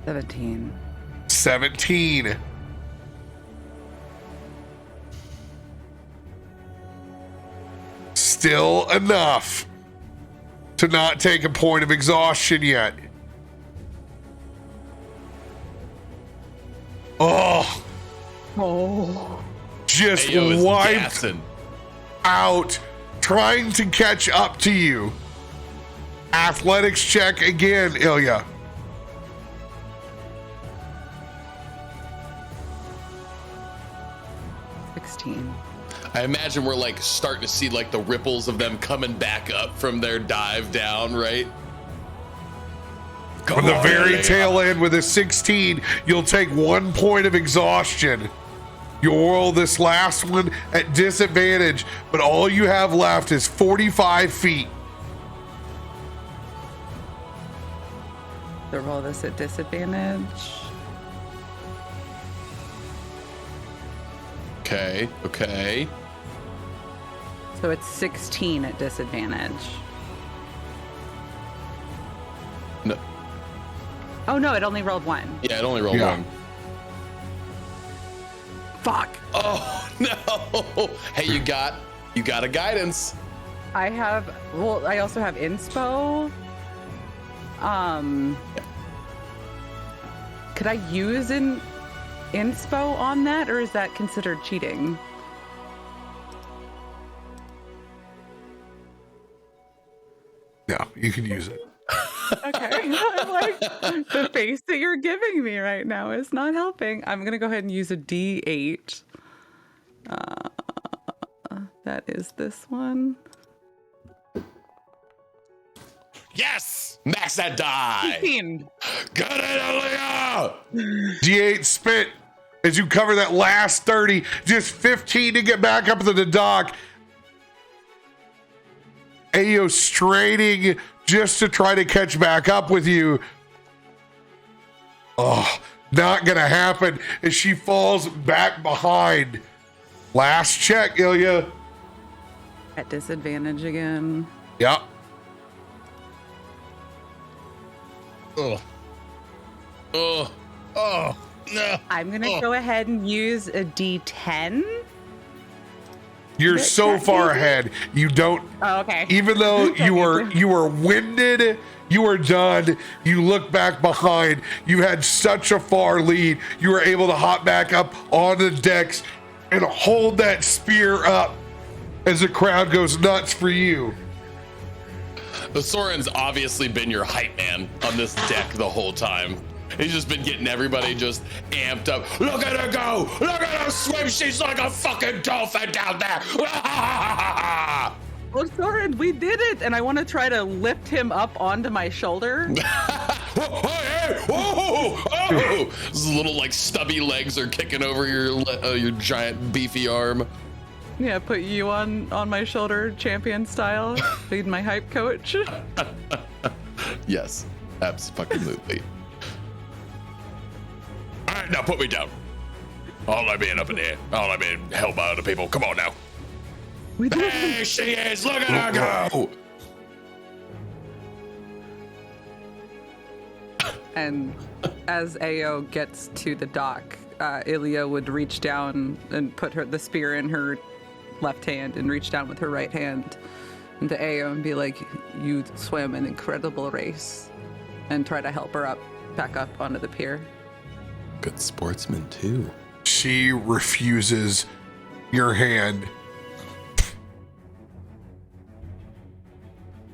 $17. 17. Still enough to not take a point of exhaustion yet. Oh, just Ayo is wiped gassing. out, trying to catch up to you. Athletics check again, Ilya. I imagine we're like starting to see like the ripples of them coming back up from their dive down, right? On the very tail end with a 16, you'll take 1 point of exhaustion. You'll roll this last one at disadvantage, but all you have left is 45 feet. So roll this at disadvantage. Okay. So it's 16 at disadvantage. No. Oh no, it only rolled 1. Yeah, it only rolled Yeah. 1. Fuck. Oh no! Hey, you got a guidance. I also have inspo. Could I use an inspo on that, or is that considered cheating? No, you can use it. Okay. I'm like, the face that you're giving me right now is not helping. I'm gonna go ahead and use a D8. That is this one. Yes! Max that die. 15. Get it, Illia! D8 spit as you cover that last 30, just 15 to get back up to the dock. Ao straining just to try to catch back up with you. Oh, not gonna happen as she falls back behind. Last check, Ilya. At disadvantage again. Yep. Oh, no. I'm gonna go ahead and use a D10. You're That- so that far maybe? ahead. You don't. Oh, okay. Even though Okay, you were winded, you were done. You look back behind. You had such a far lead. You were able to hop back up on the decks and hold that spear up as the crowd goes nuts for you. Osorin's obviously been your hype man on this deck the whole time. He's just been getting everybody just amped up. Look at her go! Look at her swim! She's like a fucking dolphin down there! Osorin, we did it! And I want to try to lift him up onto my shoulder. His little like stubby legs are kicking over your giant beefy arm. Yeah, put you on my shoulder, champion style. Feed my hype coach. Yes, absolutely. All right, now put me down. All I'm in up in here. All I'm in held by other people. Come on now. We did it. There she is. Look at her go. And as Ao gets to the dock, Illia would reach down and put the spear in her left hand and reach down with her right hand into Ao and be like, "You swam an incredible race," and try to help her back up onto the pier. Good sportsman too. She refuses your hand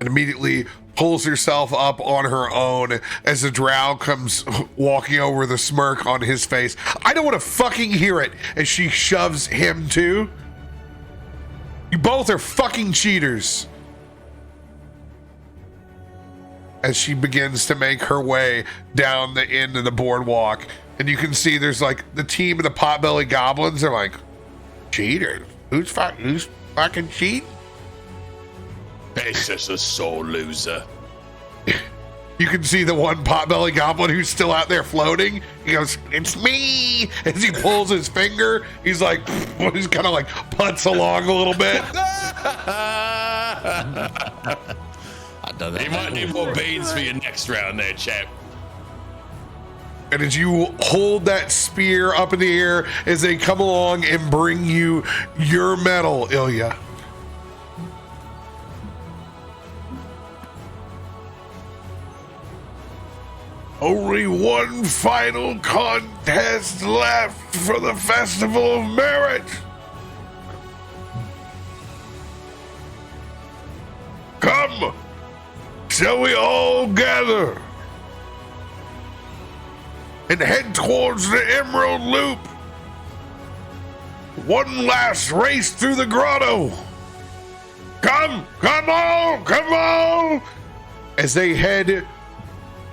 and immediately pulls herself up on her own as the drow comes walking over with a smirk on his face. I don't want to fucking hear it. As she shoves him too. You both are fucking cheaters. As she begins to make her way down the end of the boardwalk, and you can see there's like the team of the potbelly goblins are like, cheaters? Who's fucking cheating? It's just a sore loser. You can see the one potbelly goblin who's still out there floating. He goes, "It's me!" As he pulls his finger, he's like, he's kind of like putts along a little bit. I've done that. You might need more beans for your next round there, chap. And as you hold that spear up in the air, as they come along and bring you your medal, Illia. Only one final contest left for the Festival of Merit. Come, shall we all gather and head towards the Emerald Loop? One last race through the grotto. Come on! As they head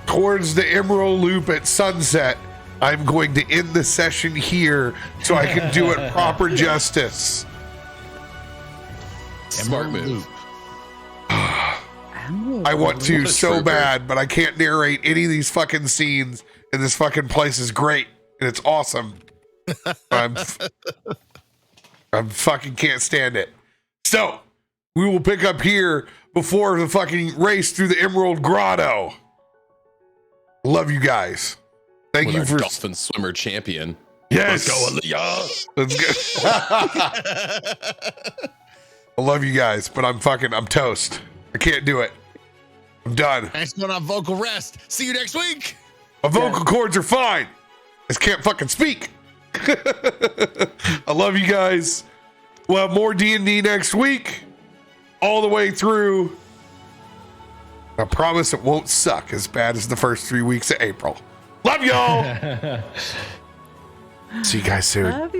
towards the Emerald Loop at sunset, I'm going to end the session here so I can do it proper justice. Smart move. I want to so bad, but I can't narrate any of these fucking scenes, and this fucking place is great and it's awesome. I'm fucking can't stand it. So we will pick up here before the fucking race through the Emerald Grotto. Love you guys. Thank With you our for dolphin swimmer champion. Yes. Let's go, Illia. Let's go. I love you guys, but I'm toast. I can't do it. I'm done. Thanks for on vocal rest. See you next week. My vocal cords are fine. I just can't fucking speak. I love you guys. We'll have more D&D next week. All the way through. I promise it won't suck as bad as the first 3 weeks of April. Love y'all. See you guys soon. Love you.